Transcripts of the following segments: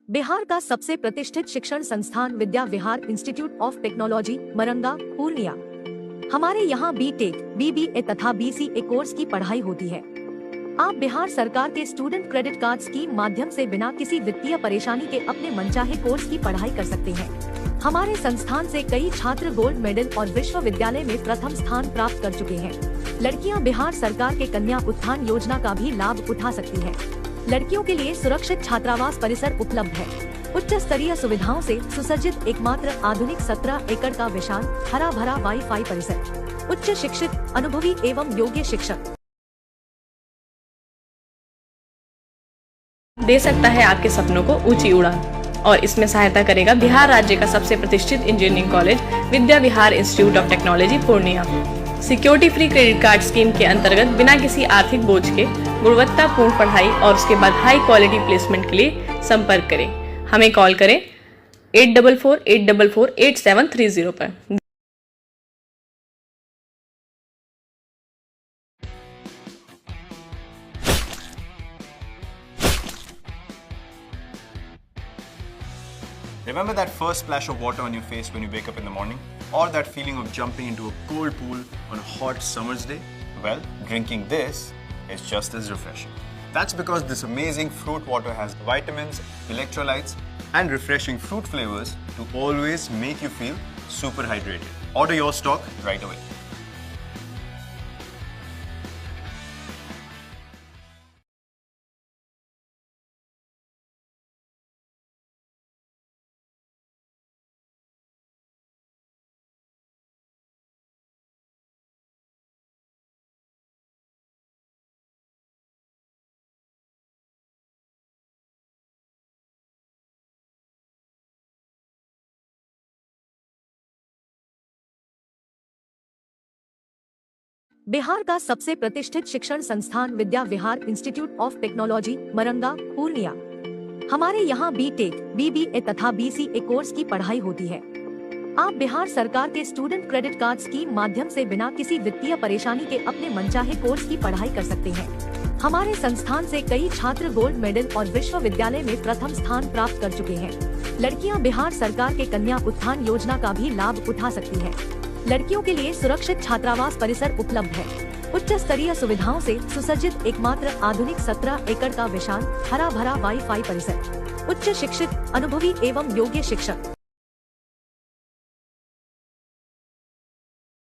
बिहार का सबसे प्रतिष्ठित शिक्षण संस्थान Vidya Vihar institute of technology Maranga Purnia. हमारे यहाँ बीटेक, बीबीए तथा बीसीए कोर्स की पढ़ाई होती है। आप बिहार सरकार के स्टूडेंट क्रेडिट कार्ड स्कीम माध्यम से बिना किसी वित्तीय परेशानी के अपने मनचाहे कोर्स की पढ़ाई कर सकते हैं। हमारे संस्थान से कई छात्र गोल्ड मेडल और विश्वविद्यालय में प्रथम स्थान प्राप्त कर चुके हैं। लड़कियां बिहार सरकार के कन्या उत्थान योजना का भी लाभ उठा सकती हैं। लड़कियों के लिए सुरक्षित छात्रावास परिसर उपलब्ध है। उच्च स्तरीय सुविधाओं से सुसज्जित एकमात्र आधुनिक 17 एकड़ का विशाल हरा भरा वाईफाई परिसर, उच्च शिक्षित, अनुभवी एवं योग्य शिक्षक दे सकता है आपके सपनों को ऊंची उड़ान। और इसमें सहायता करेगा बिहार राज्य का सबसे प्रतिष्ठित engineering college Vidya Vihar institute of technology Purnia. Security free credit card scheme के अंतर्गत बिना किसी आर्थिक बोझ के गुणवत्तापूर्ण पढ़ाई और उसके बाद हाई क्वालिटी प्लेसमेंट के लिए संपर्क करें। हमें कॉल करें 8448448730 पर। Remember that first splash of water on your face when you wake up in the morning? Or that feeling of jumping into a cold pool on a hot summer's day? Well, drinking this is just as refreshing. That's because this amazing fruit water has vitamins, electrolytes, and refreshing fruit flavors to always make you feel super hydrated. Order your stock right away. Bihar का सबसे प्रतिष्ठित शिक्षण संस्थान Vidya Vihar institute of technology Maranga Purnia. हमारे यहाँ BTech, BBA तथा BCA course की पढ़ाई होती है। आप बिहार सरकार के स्टूडेंट क्रेडिट कार्ड स्कीम माध्यम से बिना किसी वित्तीय परेशानी के अपने मनचाहे कोर्स की पढ़ाई कर सकते हैं। हमारे संस्थान से कई छात्र गोल्ड मेडल और विश्वविद्यालय में प्रथम स्थान प्राप्त कर चुके हैं। लड़कियां बिहार सरकार के कन्या उत्थान योजना का भी लाभ उठा सकती हैं। लड़कियों के लिए सुरक्षित छात्रावास परिसर उपलब्ध है। उच्च स्तरीय सुविधाओं से सुसज्जित एकमात्र आधुनिक 17 एकड़ का विशाल हरा भरा वाईफाई परिसर, उच्च शिक्षित, अनुभवी एवं योग्य शिक्षक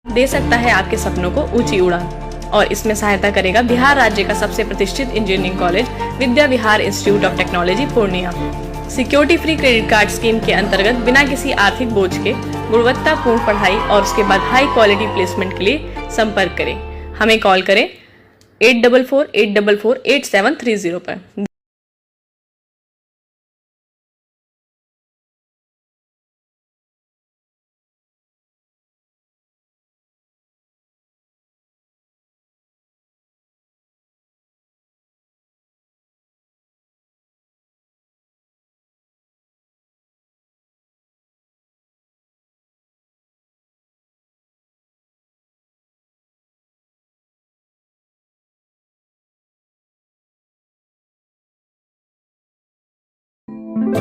दे सकता है आपके सपनों को ऊंची उड़ान। और इसमें सहायता करेगा बिहार राज्य का सबसे प्रतिष्ठित engineering college Vidya Vihar institute of technology Purnia. Security free credit card scheme के अंतर्गत बिना किसी आर्थिक बोझ के गुणवत्तापूर्ण पढ़ाई और उसके बाद हाई क्वालिटी प्लेसमेंट के लिए संपर्क करें। हमें कॉल करें 8448448730 पर।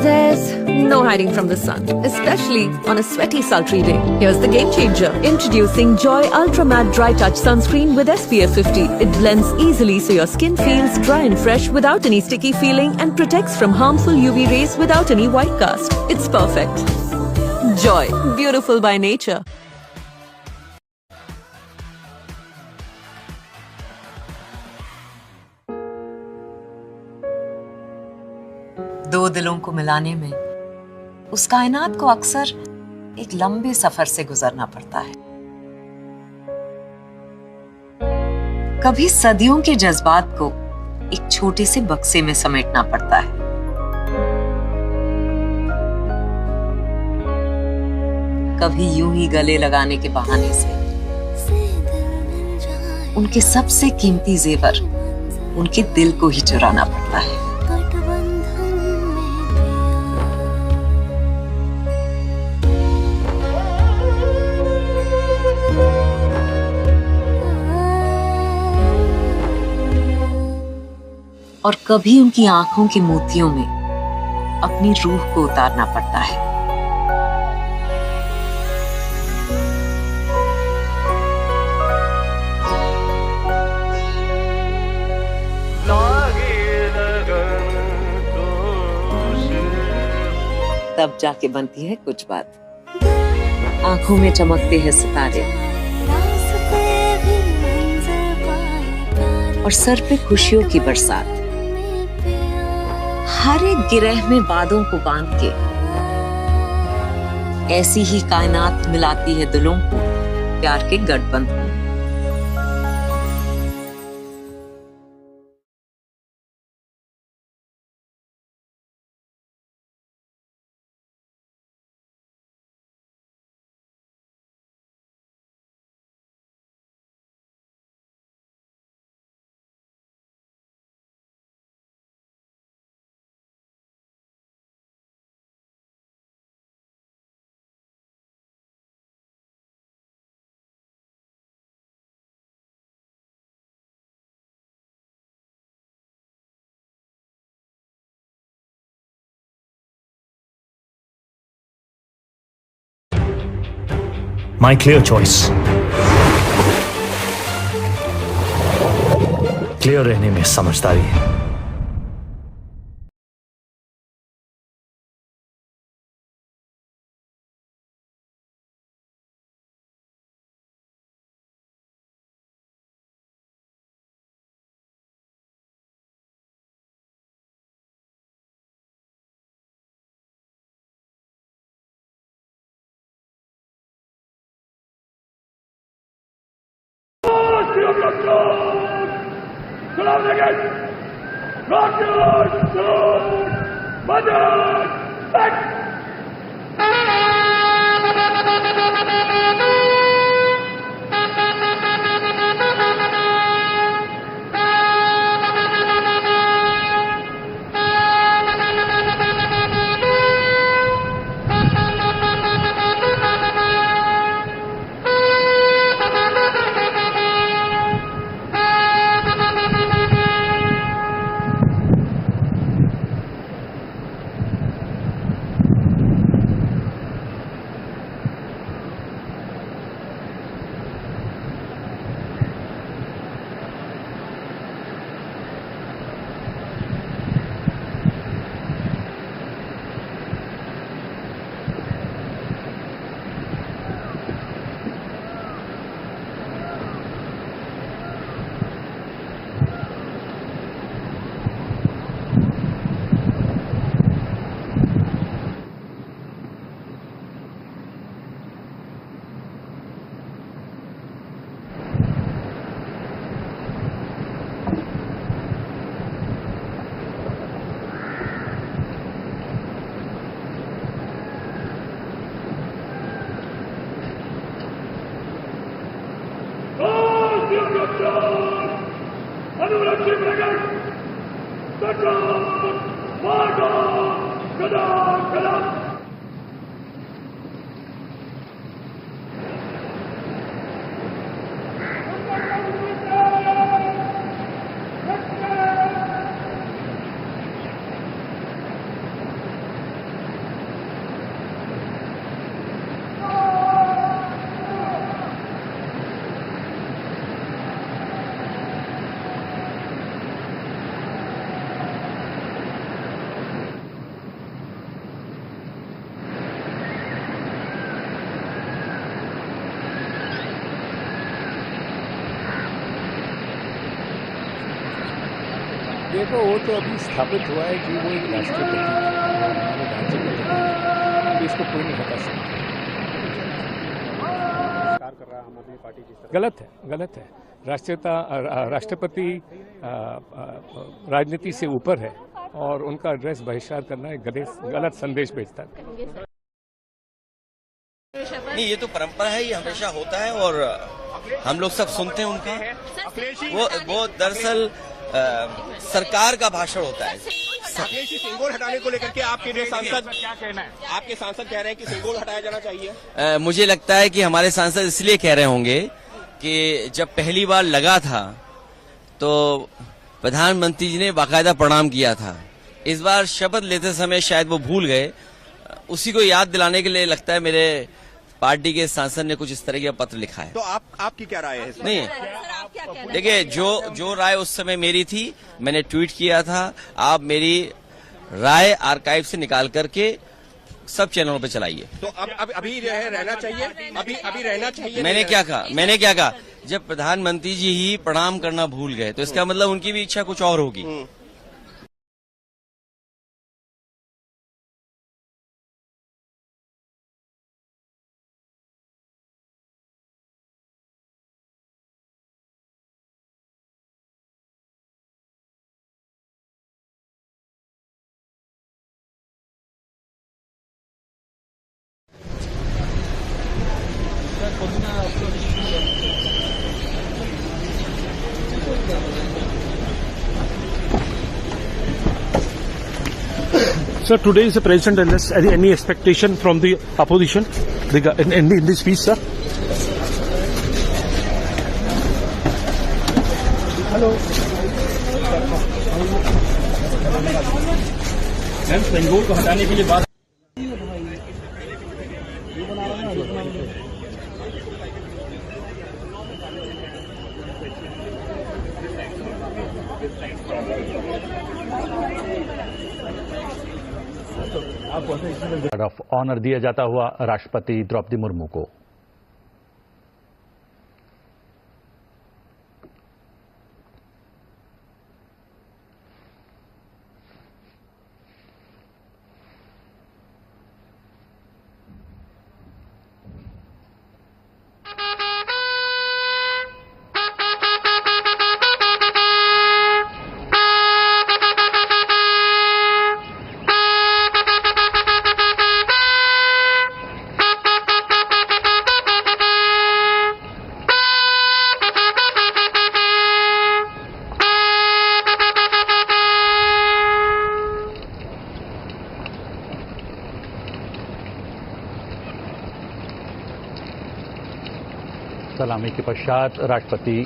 There's no hiding from the sun, especially on a sweaty, sultry day. Here's the game changer. Introducing Joy Ultra Matte Dry Touch Sunscreen with SPF 50. It blends easily so your skin feels dry and fresh without any sticky feeling and protects from harmful UV rays without any white cast. It's perfect. Joy, beautiful by nature. दो दिलों को मिलाने में उस कायनात को अक्सर एक लंबे सफर से गुजरना पड़ता है। कभी सदियों के जज्बात को एक छोटे से बक्से में समेटना पड़ता है। कभी यूं ही गले लगाने के बहाने से उनके सबसे कीमती जेवर, उनके दिल को ही चुराना पड़ता है। और कभी उनकी आंखों के मोतियों में अपनी रूह को उतारना पड़ता है। तब जाके बनती है कुछ बात। आंखों में चमकते हैं सितारे और सर पे खुशियों की बरसात। हर एक गिरह में बादों को बांध के ऐसी ही कायनात मिलाती है दिलों को प्यार के गठबंधन। My clear choice. क्लियर रहने में समझदारी है। देखो वो तो अभी स्थापित हुआ है कि वो एक राष्ट्रपति हमारे राज्य का प्रतीक, इसको कोई नहीं हटा सकता। कर रहा आम आदमी पार्टी की गलत है। राष्ट्रपति राजनीति से ऊपर है और उनका एड्रेस बहिष्कार करना एक गलत संदेश भेजता है। नहीं, ये तो परंपरा है, ये हमेशा होता है और हम लोग सब सुनते हैं उनका। वो दरअसल सरकार का भाषण होता है। अखिलेश जी, सिंगोल हटाने को लेकर के आपके सांसद क्या कहना है? आपके सांसद कह रहे हैं कि सिंगोल हटाया जाना चाहिए। मुझे लगता है कि हमारे सांसद इसलिए कह रहे होंगे कि जब पहली बार लगा था तो प्रधानमंत्री जी ने बाकायदा प्रणाम किया था इस बार शपथ लेते समय शायद वो भूल गए, उसी को याद दिलाने के लिए लगता है मेरे पार्टी के सांसद ने कुछ इस तरह का पत्र लिखा है। तो आपकी क्या राय है इसमें? नहीं, देखिए जो राय उस समय मेरी थी, मैंने ट्वीट किया था, आप मेरी राय आर्काइव से निकाल करके सब चैनलों पे चलाइए। तो अब अभी रहना चाहिए, अभी रहना चाहिए। मैंने क्या कहा जब प्रधानमंत्री जी ही प्रणाम करना भूल गए तो इसका मतलब उनकी भी इच्छा कुछ और होगी। Sir, today is the president address. Any expectation from the opposition in this speech, sir? Hello. Ma'am, Bengal को हटाने के लिए बात ऑफ ऑनर दिया जाता हुआ राष्ट्रपति द्रौपदी मुर्मू को। सलामी के पश्चात राष्ट्रपति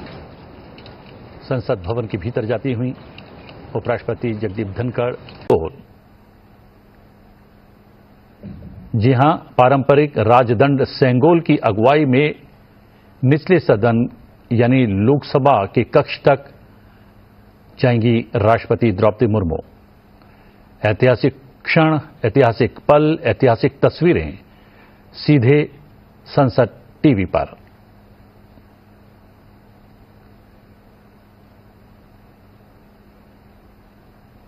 संसद भवन के भीतर जाती हुई। उपराष्ट्रपति जगदीप धनखड़ जी हां, पारंपरिक राजदंड सेंगोल की अगुवाई में निचले सदन यानी लोकसभा के कक्ष तक जाएंगी राष्ट्रपति द्रौपदी मुर्मू। ऐतिहासिक क्षण, ऐतिहासिक पल, ऐतिहासिक तस्वीरें सीधे संसद टीवी पर।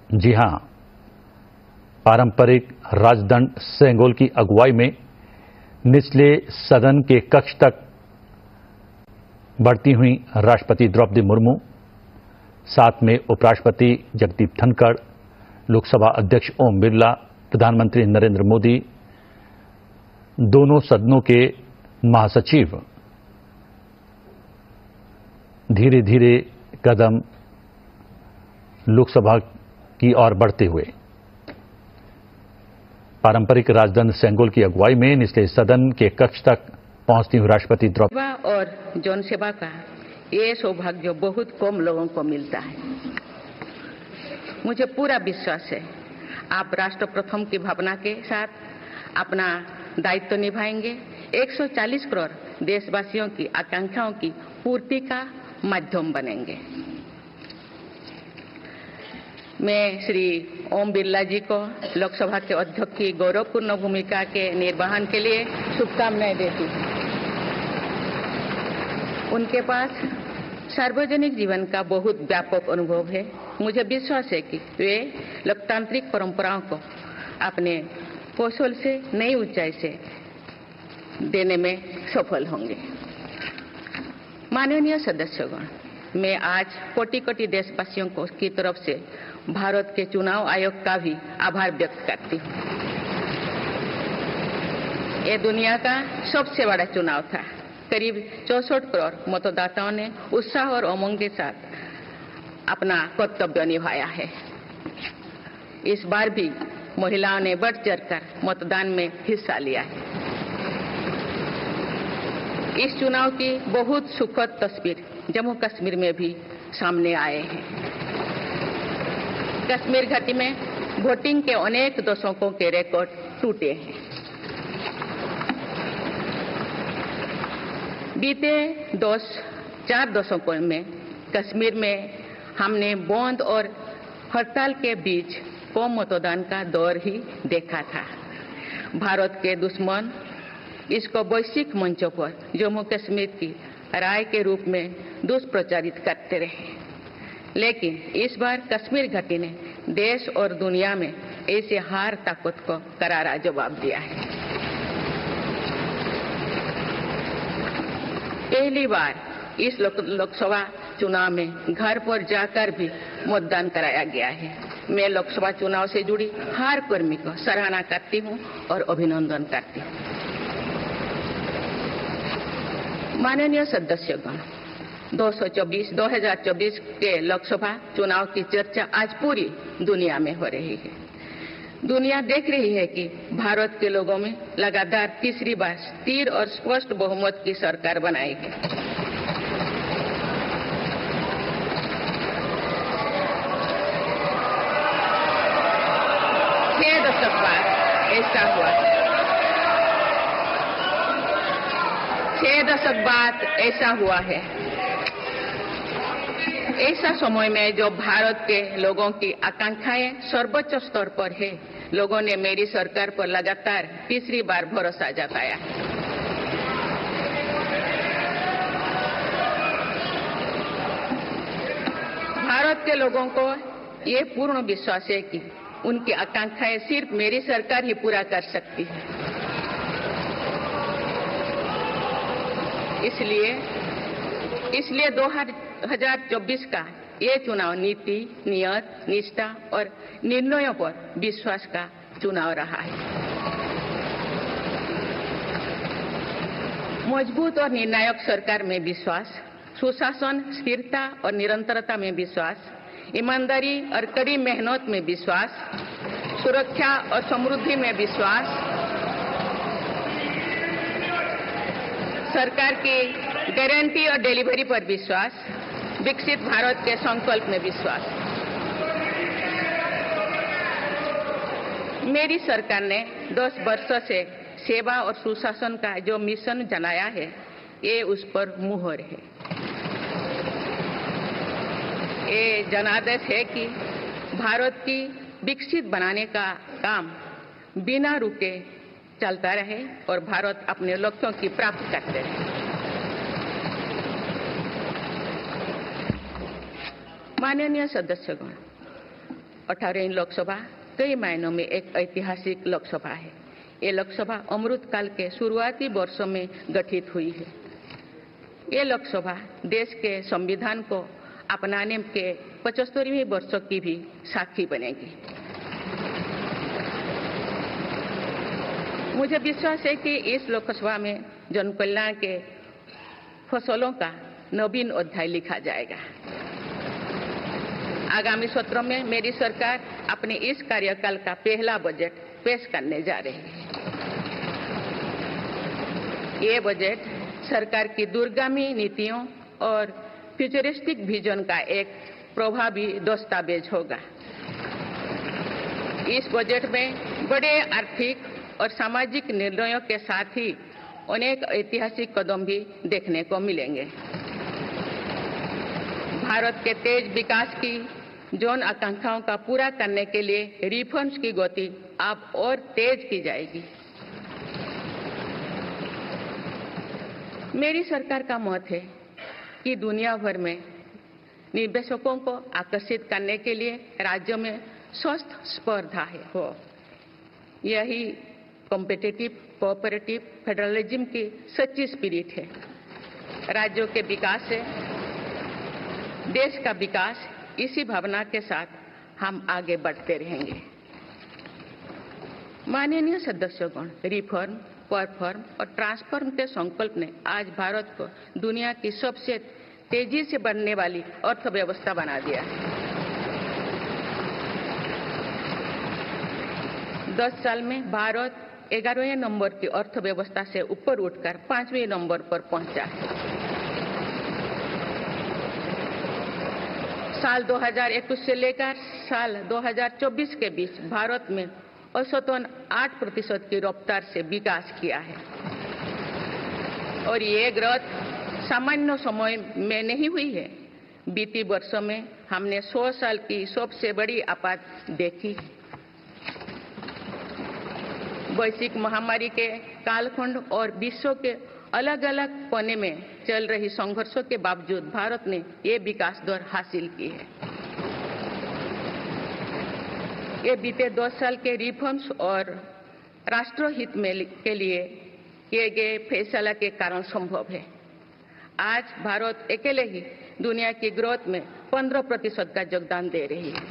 जी हां, पारंपरिक राजदंड सेंगोल की अगुवाई में निचले सदन के कक्ष तक बढ़ती हुई राष्ट्रपति द्रौपदी मुर्मू, साथ में उपराष्ट्रपति जगदीप धनखड़, लोकसभा अध्यक्ष ओम बिरला, प्रधानमंत्री नरेंद्र मोदी, दोनों सदनों के महासचिव धीरे धीरे कदम लोकसभा की ओर बढ़ते हुए। पारंपरिक राजदंड सेंगोल की अगुवाई में निचले सदन के कक्ष तक पहुंचती हुई राष्ट्रपति द्रौपदी और जन सेवा का ये सौभाग्य बहुत कम लोगों को मिलता है। मुझे पूरा विश्वास है आप राष्ट्र प्रथम की भावना के साथ अपना दायित्व निभाएंगे, 140 करोड़ देशवासियों की आकांक्षाओं की पूर्ति का माध्यम बनेंगे। मैं श्री ओम बिरला जी को लोकसभा के अध्यक्ष की गौरवपूर्ण भूमिका के निर्वहन के लिए शुभकामनाएं देती हूँ। उनके पास सार्वजनिक जीवन का बहुत व्यापक अनुभव है। मुझे विश्वास है कि वे लोकतांत्रिक परंपराओं को अपने कौशल से नई ऊंचाई से देने में सफल होंगे। माननीय सदस्यगण, मैं आज कोटि कोटि देशवासियों को की तरफ से भारत के चुनाव आयोग का भी आभार व्यक्त करती हूँ। ये दुनिया का सबसे बड़ा चुनाव था। करीब 64 करोड़ मतदाताओं ने उत्साह और उमंग के साथ अपना कर्तव्य निभाया है। इस बार भी महिलाओं ने बढ़ चढ़कर मतदान में हिस्सा लिया है। इस चुनाव की बहुत सुखद तस्वीर जम्मू कश्मीर में भी सामने आए हैं। कश्मीर घाटी में वोटिंग के अनेक दशकों के रिकॉर्ड टूटे हैं। बीते 4 दशकों में कश्मीर में हमने बंद और हड़ताल के बीच कम मतदान का दौर ही देखा था। भारत के दुश्मन इसको वैश्विक मंचों पर जम्मू कश्मीर की राय के रूप में दुष्प्रचारित करते रहे, लेकिन इस बार कश्मीर घाटी ने देश और दुनिया में ऐसे हार ताकत को करारा जवाब दिया है। पहली बार इस लोकसभा चुनाव में घर पर जाकर भी मतदान कराया गया है। मैं लोकसभा चुनाव से जुड़ी हर कर्मी को सराहना करती हूं और अभिनंदन करती हूं। माननीय सदस्यगण, 2024 के लोकसभा चुनाव की चर्चा आज पूरी दुनिया में हो रही है। दुनिया देख रही है कि भारत के लोगों में लगातार तीसरी बार स्थिर और स्पष्ट बहुमत की सरकार बनाई है। 6 दशक बाद ऐसा हुआ है। 6 दशक बाद ऐसा हुआ है। ऐसा समय में जो भारत के लोगों की आकांक्षाएं सर्वोच्च स्तर पर है, लोगों ने मेरी सरकार पर लगातार तीसरी बार भरोसा जताया है। भारत के लोगों को ये पूर्ण विश्वास है कि उनकी आकांक्षाएं सिर्फ मेरी सरकार ही पूरा कर सकती है। इसलिए 2024 का ये चुनाव नीति, नियत, निष्ठा और निर्णयों पर विश्वास का चुनाव रहा है। मजबूत और निर्णायक सरकार में विश्वास, सुशासन, स्थिरता और निरंतरता में विश्वास, ईमानदारी और कड़ी मेहनत में विश्वास, सुरक्षा और समृद्धि में विश्वास, सरकार की गारंटी और डिलीवरी पर विश्वास, विकसित भारत के संकल्प में विश्वास। मेरी सरकार ने 10 वर्षों से सेवा और सुशासन का जो मिशन जनाया है, ये उस पर मुहर है। ये जनादेश है कि भारत की विकसित बनाने का काम बिना रुके चलता रहे और भारत अपने लक्ष्यों की प्राप्ति करते रहे। माननीय सदस्यगण, 18वीं लोकसभा कई मायनों में एक ऐतिहासिक लोकसभा है। ये लोकसभा अमृतकाल के शुरुआती वर्षों में गठित हुई है। ये लोकसभा देश के संविधान को अपनाने के 75वें वर्षों की भी साक्षी बनेगी। मुझे विश्वास है कि इस लोकसभा में जन कल्याण के फसलों का नवीन अध्याय लिखा जाएगा। आगामी सत्रों में मेरी सरकार अपने इस कार्यकाल का पहला बजट पेश करने जा रही है। ये बजट सरकार की दूरगामी नीतियों और फ्यूचरिस्टिक विजन का एक प्रभावी दस्तावेज होगा। इस बजट में बड़े आर्थिक और सामाजिक निर्णयों के साथ ही अनेक ऐतिहासिक कदम भी देखने को मिलेंगे। भारत के तेज विकास की जन आकांक्षाओं का पूरा करने के लिए रिफॉर्म्स की गति अब और तेज की जाएगी। मेरी सरकार का मत है कि दुनिया भर में निवेशकों को आकर्षित करने के लिए राज्यों में स्वस्थ स्पर्धा हो। यही कॉम्पिटिटिव कोऑपरेटिव फेडरलिज्म की सच्ची स्पिरिट है। राज्यों के विकास से देश का विकास, इसी भावना के साथ हम आगे बढ़ते रहेंगे। माननीय सदस्यगण, रिफॉर्म, परफॉर्म और ट्रांसफॉर्म के संकल्प ने आज भारत को दुनिया की सबसे तेजी से बढ़ने वाली अर्थव्यवस्था बना दिया है। 10 साल में भारत 11वें नंबर की अर्थव्यवस्था से ऊपर उठकर 5वें नंबर पर पहुंचा है। साल 2021 से लेकर साल 2024 के बीच भारत में औसतन 8% की रफ्तार से विकास किया है और ये ग्रोथ सामान्य समय में नहीं हुई है। बीती वर्षों में हमने 100 साल की सबसे बड़ी आपात देखी। वैश्विक महामारी के कालखंड और विश्व के अलग अलग कोने में चल रही संघर्षों के बावजूद भारत ने ये विकास दर हासिल की है। ये बीते 2 साल के रिफॉर्म्स और राष्ट्रहित में के लिए किए गए फैसला के कारण संभव है। आज भारत अकेले ही दुनिया की ग्रोथ में 15% का योगदान दे रही है।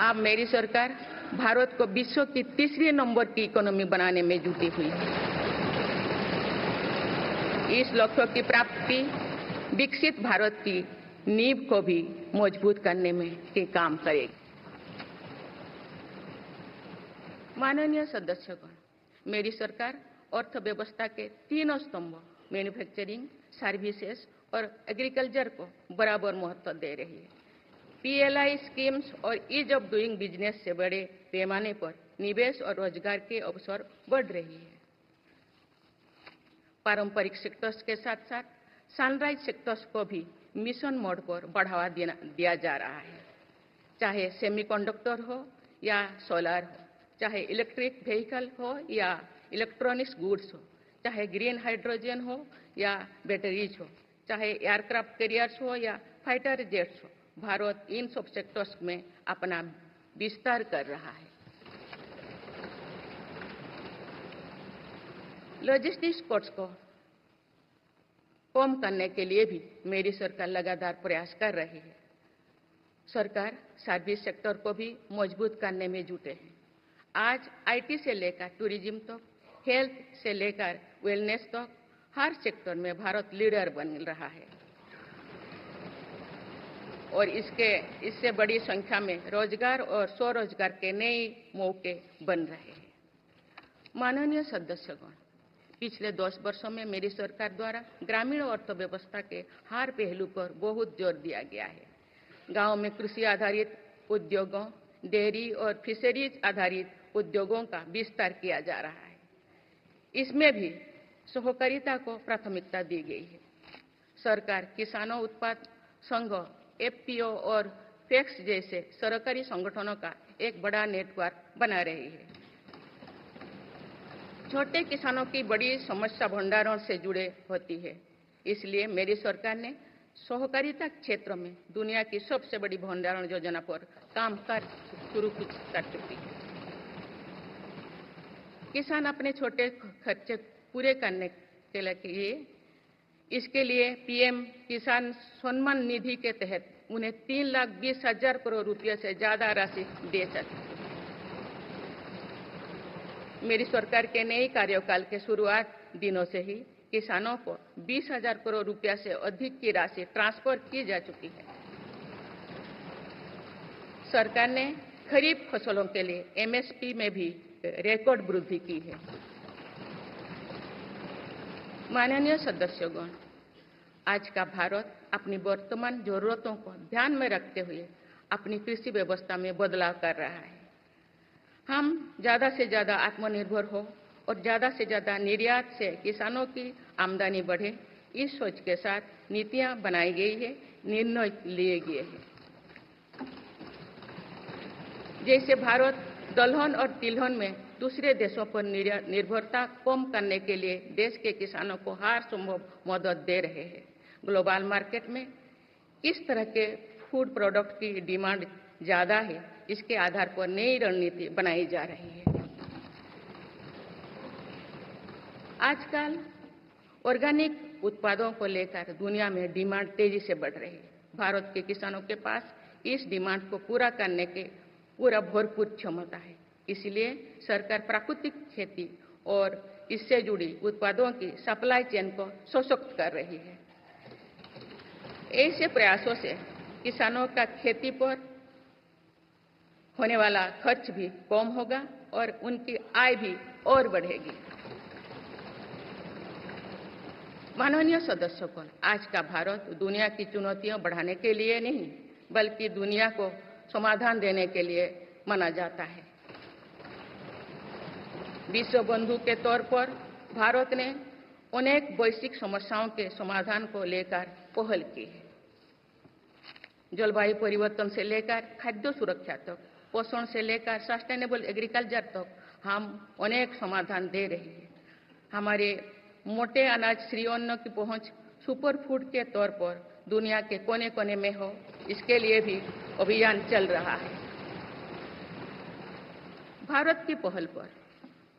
अब मेरी सरकार भारत को विश्व की 3रे नंबर की इकोनॉमी बनाने में जुटी हुई है। इस लक्ष्य की प्राप्ति विकसित भारत की नींव को भी मजबूत करने में के काम करेगी। माननीय सदस्यगण, मेरी सरकार अर्थव्यवस्था के 3 स्तंभ मैन्युफैक्चरिंग, सर्विसेज और एग्रीकल्चर को बराबर महत्व दे रही है। पीएलआई स्कीम्स और ईज ऑफ डूइंग बिजनेस से बड़े पैमाने पर निवेश और रोजगार के अवसर बढ़ रही है। पारंपरिक सेक्टर्स के साथ साथ सनराइज सेक्टर्स को भी मिशन मोड पर बढ़ावा दिया जा रहा है। चाहे सेमीकंडक्टर हो या सोलर हो, चाहे इलेक्ट्रिक व्हीकल हो या इलेक्ट्रॉनिक्स गुड्स हो, चाहे ग्रीन हाइड्रोजन हो या बैटरीज हो, चाहे एयरक्राफ्ट कैरियर्स हो या फाइटर जेट्स हो, भारत इन सब सेक्टर्स में अपना विस्तार कर रहा है। लॉजिस्टिक्स कॉस्ट को कम करने के लिए भी मेरी सरकार लगातार प्रयास कर रही है। सरकार सर्विस सेक्टर को भी मजबूत करने में जुटे हैं। आज आईटी से लेकर टूरिज्म तक, हेल्थ से लेकर वेलनेस तक हर सेक्टर में भारत लीडर बन रहा है और इससे बड़ी संख्या में रोजगार और स्वरोजगार के नए मौके बन रहे हैं। माननीय सदस्यगण, पिछले 10 वर्षों में मेरी सरकार द्वारा ग्रामीण अर्थव्यवस्था के हर पहलू पर बहुत जोर दिया गया है। गांव में कृषि आधारित उद्योगों, डेयरी और फिशरीज आधारित उद्योगों का विस्तार किया जा रहा है। इसमें भी सहकारिता को प्राथमिकता दी गई है। सरकार किसानों उत्पाद संघ, एफपीओ और फैक्स जैसे सरकारी संगठनों का एक बड़ा नेटवर्क बना रही है। छोटे किसानों की बड़ी समस्या भंडारण से जुड़े होती है, इसलिए मेरी सरकार ने सहकारिता क्षेत्र में दुनिया की सबसे बड़ी भंडारण योजना पर काम शुरू कर चुकी है। किसान अपने छोटे खर्चे पूरे करने के लिए इसके लिए पीएम किसान सम्मान निधि के तहत उन्हें 3,20,000 करोड़ रुपये से ज्यादा राशि दे सकते। मेरी सरकार के नए कार्यकाल के शुरुआत दिनों से ही किसानों को 20,000 करोड़ रुपया से अधिक की राशि ट्रांसफर की जा चुकी है। सरकार ने खरीफ फसलों के लिए एमएसपी में भी रिकॉर्ड वृद्धि की है। माननीय सदस्यगण, आज का भारत अपनी वर्तमान जरूरतों को ध्यान में रखते हुए अपनी कृषि व्यवस्था में बदलाव कर रहा है। हम ज्यादा से ज्यादा आत्मनिर्भर हो और ज्यादा से ज्यादा निर्यात से किसानों की आमदनी बढ़े, इस सोच के साथ नीतियां बनाई गई है, निर्णय लिए गए हैं। जैसे भारत दलहन और तिलहन में दूसरे देशों पर निर्भरता कम करने के लिए देश के किसानों को हर संभव मदद दे रहे हैं। ग्लोबल मार्केट में किस तरह के फूड प्रोडक्ट की डिमांड ज्यादा है, इसके आधार पर नई रणनीति बनाई जा रही है। आजकल ऑर्गेनिक उत्पादों को लेकर दुनिया में डिमांड तेजी से बढ़ रही है। भारत के किसानों के पास इस डिमांड को पूरा करने के पूरा भरपूर क्षमता है। इसलिए सरकार प्राकृतिक खेती और इससे जुड़ी उत्पादों की सप्लाई चेन को सशक्त कर रही है। ऐसे प्रयासों से किसानों का खेती पर होने वाला खर्च भी कम होगा और उनकी आय भी और बढ़ेगी। माननीय सदस्यगण, आज का भारत दुनिया की चुनौतियां बढ़ाने के लिए नहीं बल्कि दुनिया को समाधान देने के लिए माना जाता है। विश्व बंधु के तौर पर भारत ने अनेक वैश्विक समस्याओं के समाधान को लेकर पहल की है। जलवायु परिवर्तन से लेकर खाद्य सुरक्षा तक, पोषण से लेकर सस्टेनेबल एग्रीकल्चर तक हम अनेक समाधान दे रहे हैं। हमारे मोटे अनाज श्री अन्न की पहुंच सुपर फूड के तौर पर दुनिया के कोने कोने में हो, इसके लिए भी अभियान चल रहा है। भारत की पहल पर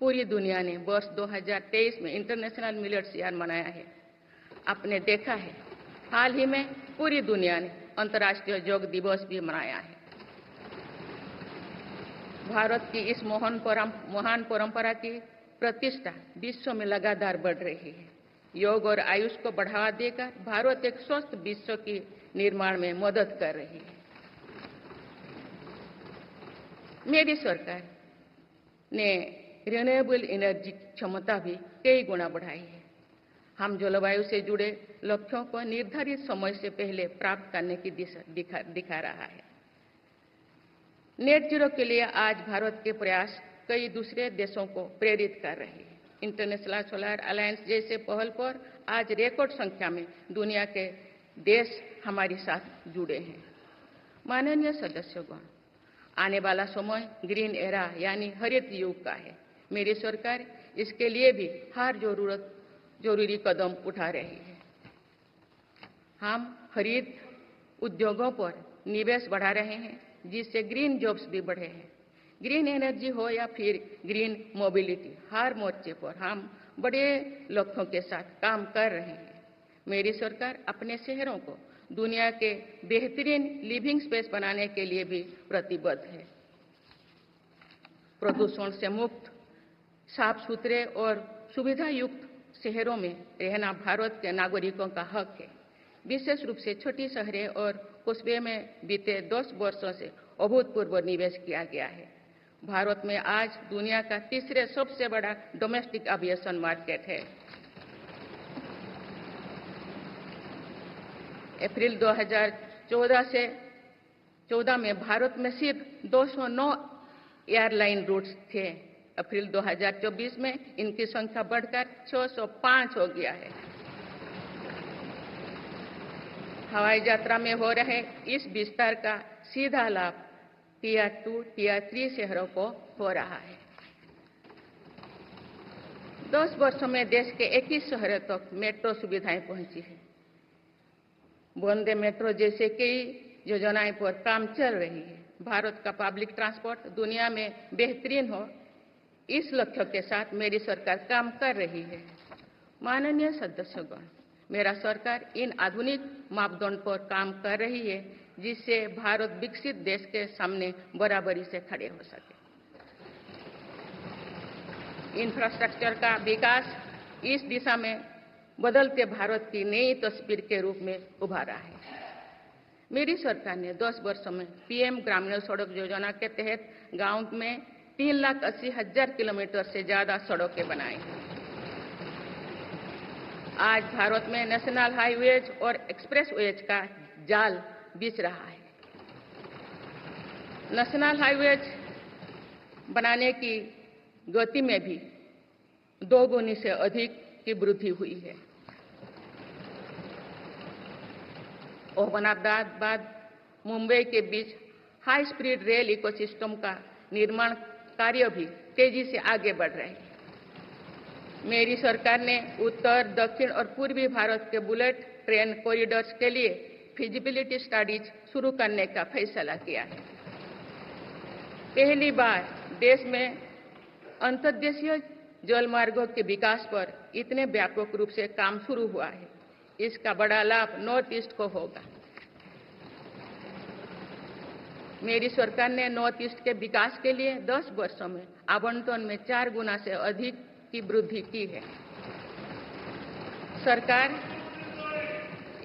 पूरी दुनिया ने वर्ष 2023 में इंटरनेशनल मिलेट्स ईयर मनाया है। आपने देखा है, हाल ही में पूरी दुनिया ने अंतर्राष्ट्रीय योग दिवस भी मनाया है। भारत की इस महान परंपरा की प्रतिष्ठा विश्व में लगातार बढ़ रही है। योग और आयुष को बढ़ावा देकर भारत एक स्वस्थ विश्व के निर्माण में मदद कर रही है। मेरी सरकार ने रिन्यूएबल एनर्जी क्षमता भी कई गुना बढ़ाई है। हम जलवायु से जुड़े लक्ष्यों को निर्धारित समय से पहले प्राप्त करने की दिशा दिखा रहा है। नेट जीरो के लिए आज भारत के प्रयास कई दूसरे देशों को प्रेरित कर रहे हैं। इंटरनेशनल सोलर अलायंस जैसे पहल पर आज रिकॉर्ड संख्या में दुनिया के देश हमारे साथ जुड़े हैं। माननीय सदस्यगण, आने वाला समय ग्रीन एरा यानी हरित युग का है। मेरी सरकार इसके लिए भी हर जरूरी कदम उठा रही है। हम हरित उद्योगों पर निवेश बढ़ा रहे हैं, जिससे ग्रीन जॉब्स भी बढ़े हैं। ग्रीन एनर्जी हो या फिर ग्रीन मोबिलिटी, हर मोर्चे पर हम बड़े लक्ष्यों के साथ काम कर रहे हैं। मेरी सरकार अपने शहरों को दुनिया के बेहतरीन लिविंग स्पेस बनाने के लिए भी प्रतिबद्ध है। प्रदूषण से मुक्त, साफ सुथरे और सुविधा युक्त शहरों में रहना भारत के नागरिकों का हक है। विशेष रूप से छोटी शहरें और कस्बे में बीते 10 वर्षों से अभूतपूर्व निवेश किया गया है। भारत में आज दुनिया का तीसरे सबसे बड़ा डोमेस्टिक एविएशन मार्केट है। अप्रैल 2014 में भारत में सिर्फ 209 एयरलाइन रूट्स थे। अप्रैल 2024 में इनकी संख्या बढ़कर 605 हो गया है। हवाई यात्रा में हो रहे इस विस्तार का सीधा लाभ टियर 2, टियर 3 शहरों को हो रहा है। 10 वर्षों में देश के 21 शहरों तक मेट्रो सुविधाएं पहुंची है। वंदे मेट्रो जैसे कई योजनाएं पर काम चल रही है। भारत का पब्लिक ट्रांसपोर्ट दुनिया में बेहतरीन हो, इस लक्ष्य के साथ मेरी सरकार काम कर रही है। माननीय सदस्यगण, मेरा सरकार इन आधुनिक मापदंड पर काम कर रही है, जिससे भारत विकसित देश के सामने बराबरी से खड़े हो सके। इंफ्रास्ट्रक्चर का विकास इस दिशा में बदलते भारत की नई तस्वीर के रूप में उभारा है। मेरी सरकार ने 10 वर्षों में पीएम ग्रामीण सड़क योजना के तहत गांव में 3,80,000 किलोमीटर से ज्यादा सड़कें बनाई हैं। आज भारत में नेशनल हाईवेज और एक्सप्रेसवेज का जाल बिछ रहा है। नेशनल हाईवेज बनाने की गति में भी 2 गुनी से अधिक की वृद्धि हुई है। अहमदाबाद मुंबई के बीच हाई स्पीड रेल इकोसिस्टम का निर्माण कार्य भी तेजी से आगे बढ़ रहे हैं। मेरी सरकार ने उत्तर, दक्षिण और पूर्वी भारत के बुलेट ट्रेन कॉरिडोर्स के लिए फिजिबिलिटी स्टडीज शुरू करने का फैसला किया है। पहली बार देश में अंतर्देशीय जल मार्गों के विकास पर इतने व्यापक रूप से काम शुरू हुआ है। इसका बड़ा लाभ नॉर्थ ईस्ट को होगा। मेरी सरकार ने नॉर्थ ईस्ट के विकास के लिए 10 वर्षों में आवंटन में 4 गुना से अधिक की वृद्धि की है। सरकार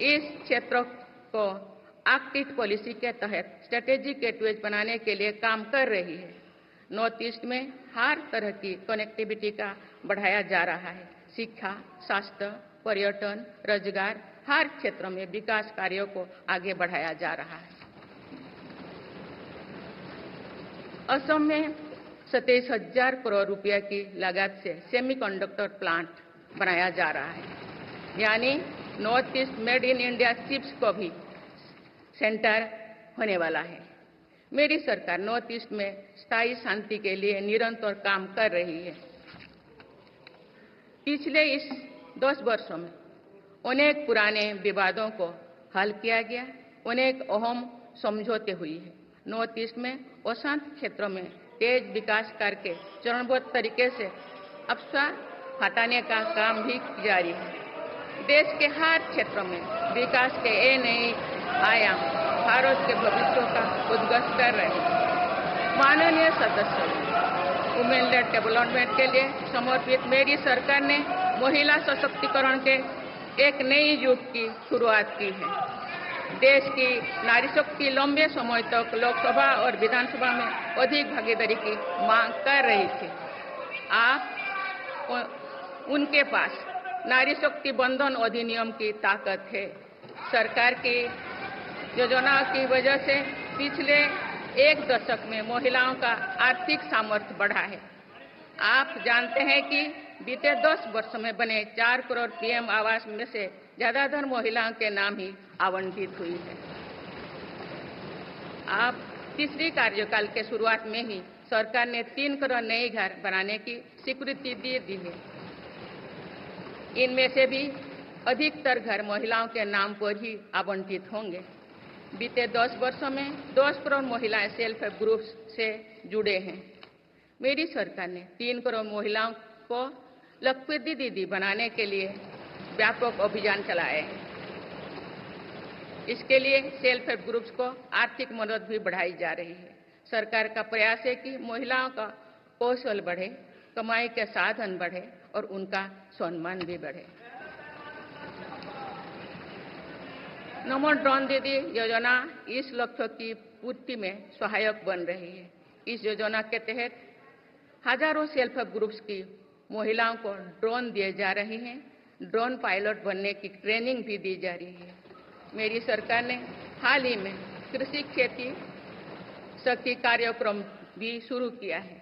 इस क्षेत्र को एक्ट ईस्ट पॉलिसी के तहत स्ट्रेटेजिक गेटवेज बनाने के लिए काम कर रही है। नॉर्थ ईस्ट में हर तरह की कनेक्टिविटी का बढ़ाया जा रहा है। शिक्षा, स्वास्थ्य, पर्यटन, रोजगार, हर क्षेत्र में विकास कार्यों को आगे बढ़ाया जा रहा है। असम में 27,000 करोड़ रुपया की लागत से सेमीकंडक्टर प्लांट बनाया जा रहा है, यानी north east made in India chips को भी सेंटर होने वाला है। मेरी सरकार नॉर्थ ईस्ट में स्थायी शांति के लिए निरंतर काम कर रही है। पिछले इस 10 वर्षों में अनेक पुराने विवादों को हल किया गया, अनेक अहम समझौते हुई है। नॉर्थ ईस्ट में अशांत क्षेत्रों में तेज विकास करके चरणबद्ध तरीके से अफवाह हटाने का काम भी जारी है। देश के हर क्षेत्र में विकास के ये नए आयाम भारत के भविष्य का उद्घोष कर रहे हैं। माननीय सदस्य, वुमेन लेड डेवलपमेंट के लिए समर्पित मेरी सरकार ने महिला सशक्तिकरण के एक नई युग की शुरुआत की है। देश की नारी शक्ति लंबे समय तक लोकसभा और विधानसभा में अधिक भागीदारी की मांग कर रही थी। आप उनके पास नारी शक्ति बंधन अधिनियम की ताकत है। सरकार की योजनाओं की वजह से पिछले एक दशक में महिलाओं का आर्थिक सामर्थ्य बढ़ा है। आप जानते हैं कि बीते 10 वर्षों में बने 4 करोड़ पीएम आवास में से ज्यादातर महिलाओं के नाम ही आवंटित हुई है। आप तीसरी कार्यकाल के शुरुआत में ही सरकार ने 3 करोड़ नए घर बनाने की स्वीकृति दे दी है। इनमें से भी अधिकतर घर महिलाओं के नाम पर ही आवंटित होंगे। बीते 10 वर्षों में 10 करोड़ महिलाएं सेल्फ हेल्प ग्रुप्स से जुड़े हैं। मेरी सरकार ने 3 करोड़ महिलाओं को लखपति दीदी बनाने के लिए व्यापक अभियान चलाए हैं। इसके लिए सेल्फ हेल्प ग्रुप्स को आर्थिक मदद भी बढ़ाई जा रही है। सरकार का प्रयास है कि महिलाओं का कौशल बढ़े, कमाई के साधन बढ़े और उनका सम्मान भी बढ़े। नमो ड्रोन दीदी योजना इस लक्ष्य की पूर्ति में सहायक बन रही है। इस योजना के तहत हजारों सेल्फ हेल्प ग्रुप्स की महिलाओं को ड्रोन दिए जा रहे हैं। ड्रोन पायलट बनने की ट्रेनिंग भी दी जा रही है। मेरी सरकार ने हाल ही में कृषि खेती सखी कार्यक्रम भी शुरू किया है।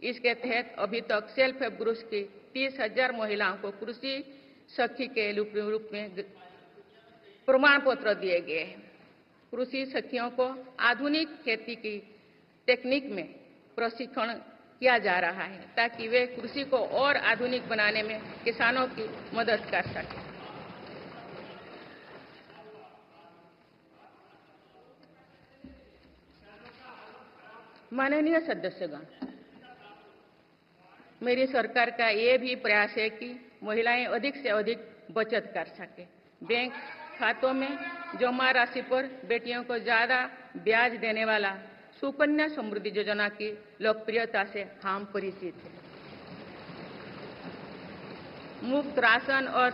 इसके तहत अभी तक सेल्फ हेल्प ग्रुप्स की 30,000 महिलाओं को कृषि सखी के रूप में प्रमाण पत्र दिए गए हैं। कृषि सखियों को आधुनिक खेती की टेक्निक में प्रशिक्षण किया जा रहा है ताकि वे कृषि को और आधुनिक बनाने में किसानों की मदद कर सकें। माननीय सदस्यगण, मेरी सरकार का ये भी प्रयास है कि महिलाएं अधिक से अधिक बचत कर सके। बैंक खातों में जमा राशि पर बेटियों को ज्यादा ब्याज देने वाला सुकन्या समृद्धि योजना की लोकप्रियता से हम परिचित हैं। मुफ्त राशन और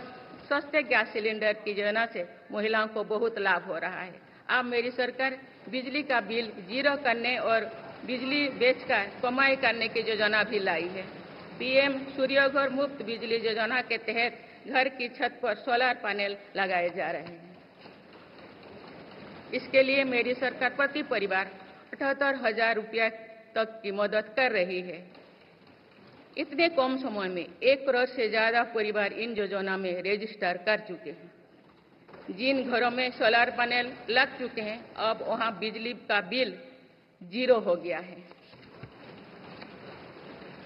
सस्ते गैस सिलेंडर की योजना से महिलाओं को बहुत लाभ हो रहा है। अब मेरी सरकार बिजली का बिल जीरो करने और बिजली बेचकर कमाई करने की योजना भी लाई है। पीएम सूर्यघर मुफ्त बिजली योजना के तहत घर की छत पर सोलर पैनल लगाए जा रहे हैं। इसके लिए मेरी सरकार प्रति परिवार 78,000 रुपया तक की मदद कर रही है। इतने कम समय में 1 करोड़ से ज्यादा परिवार इन योजना में रजिस्टर कर चुके हैं। जिन घरों में सोलर पैनल लग चुके हैं, अब वहां बिजली का बिल जीरो हो गया है।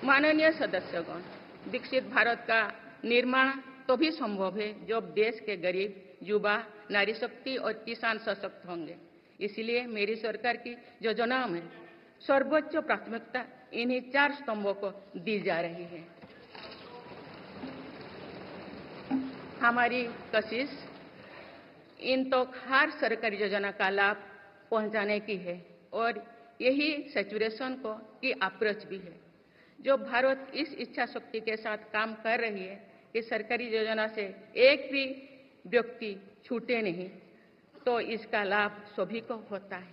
माननीय सदस्यगण, विकसित भारत का निर्माण तभी संभव है जब देश के गरीब, युवा, नारी शक्ति और किसान सशक्त होंगे। इसलिए मेरी सरकार की योजनाओं में सर्वोच्च प्राथमिकता इन्हीं 4 स्तंभों को दी जा रही है। हमारी कोशिश इन तो हर सरकारी योजना का लाभ पहुंचाने की है और यही सैचुरेशन को की अप्रोच भी है। जो भारत इस इच्छा शक्ति के साथ काम कर रही है कि सरकारी योजना से एक भी व्यक्ति छूटे नहीं, तो इसका लाभ सभी को होता है।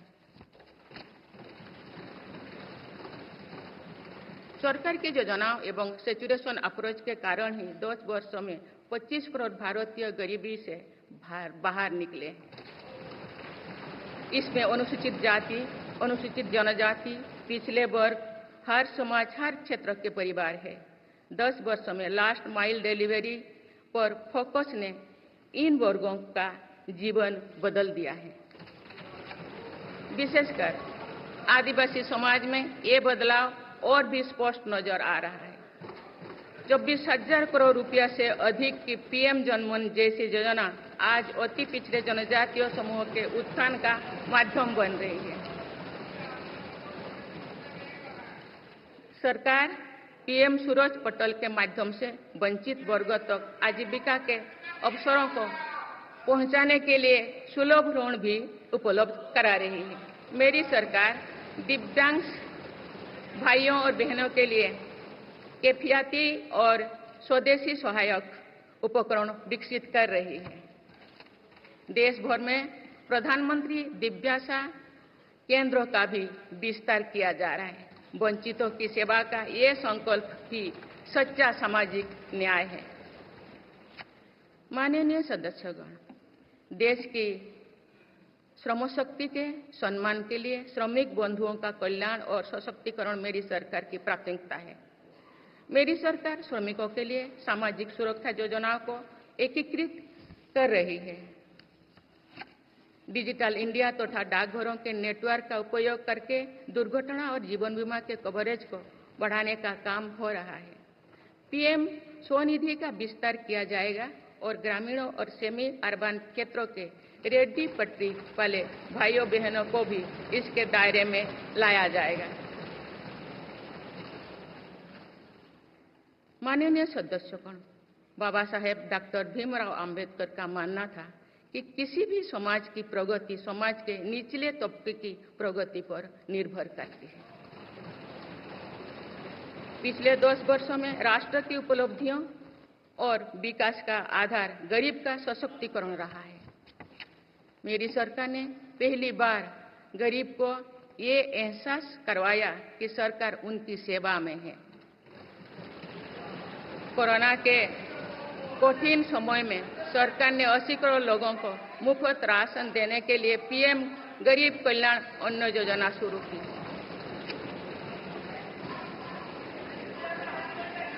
सरकार की योजनाओं एवं सैचुरेशन अप्रोच के कारण ही 10 वर्षों में 25 करोड़ भारतीय गरीबी से बाहर निकले हैं। इसमें अनुसूचित जाति, अनुसूचित जनजाति, पिछले वर्ग, हर समाज, हर क्षेत्र के परिवार है। 10 वर्षों में लास्ट माइल डिलीवरी पर फोकस ने इन वर्गों का जीवन बदल दिया है। विशेषकर आदिवासी समाज में ये बदलाव और भी स्पष्ट नजर आ रहा है। 24,000 करोड़ रुपया से अधिक की पीएम जनमन जैसी योजना आज अति पिछड़े जनजातीय समूह के उत्थान का माध्यम बन रही है। सरकार पीएम सूरज पटल के माध्यम से वंचित वर्गों तक आजीविका के अवसरों को पहुंचाने के लिए सुलभ ऋण भी उपलब्ध करा रही है। मेरी सरकार दिव्यांग भाइयों और बहनों के लिए किफायती और स्वदेशी सहायक उपकरण विकसित कर रही है। देश भर में प्रधानमंत्री दिव्याशा केंद्रों का भी विस्तार किया जा रहा है। वंचितों की सेवा का ये संकल्प ही सच्चा सामाजिक न्याय है। माननीय सदस्यगण, देश की श्रम शक्ति के सम्मान के लिए श्रमिक बंधुओं का कल्याण और सशक्तिकरण मेरी सरकार की प्राथमिकता है। मेरी सरकार श्रमिकों के लिए सामाजिक सुरक्षा योजनाओं को एकीकृत कर रही है। डिजिटल इंडिया तथा डाकघरों के नेटवर्क का उपयोग करके दुर्घटना और जीवन बीमा के कवरेज को बढ़ाने का काम हो रहा है। पीएम स्वनिधि का विस्तार किया जाएगा और ग्रामीणों और सेमी अर्बन क्षेत्रों के रेहड़ी पटरी वाले भाइयों बहनों को भी इसके दायरे में लाया जाएगा। माननीय सदस्यगण, बाबा साहेब डॉक्टर भीमराव अंबेडकर का मानना था कि किसी भी समाज की प्रगति समाज के निचले तबके की प्रगति पर निर्भर करती है। पिछले 10 वर्षों में राष्ट्र की उपलब्धियों और विकास का आधार गरीब का सशक्तिकरण रहा है। मेरी सरकार ने पहली बार गरीब को ये एहसास करवाया कि सरकार उनकी सेवा में है। कोरोना के कठिन समय में सरकार ने 80 करोड़ लोगों को मुफ्त राशन देने के लिए पीएम गरीब कल्याण अन्न योजना शुरू की।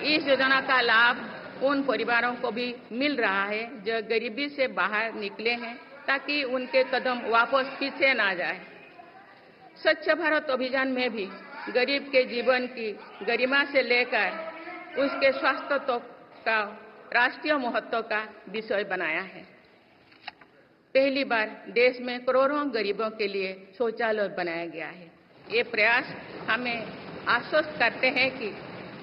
इस योजना का लाभ उन परिवारों को भी मिल रहा है जो गरीबी से बाहर निकले हैं, ताकि उनके कदम वापस पीछे ना जाए। स्वच्छ भारत अभियान में भी गरीब के जीवन की गरिमा से लेकर उसके स्वास्थ्य तक का राष्ट्रीय महत्व का विषय बनाया है। पहली बार देश में करोड़ों गरीबों के लिए शौचालय बनाया गया है। ये प्रयास हमें आश्वस्त करते हैं कि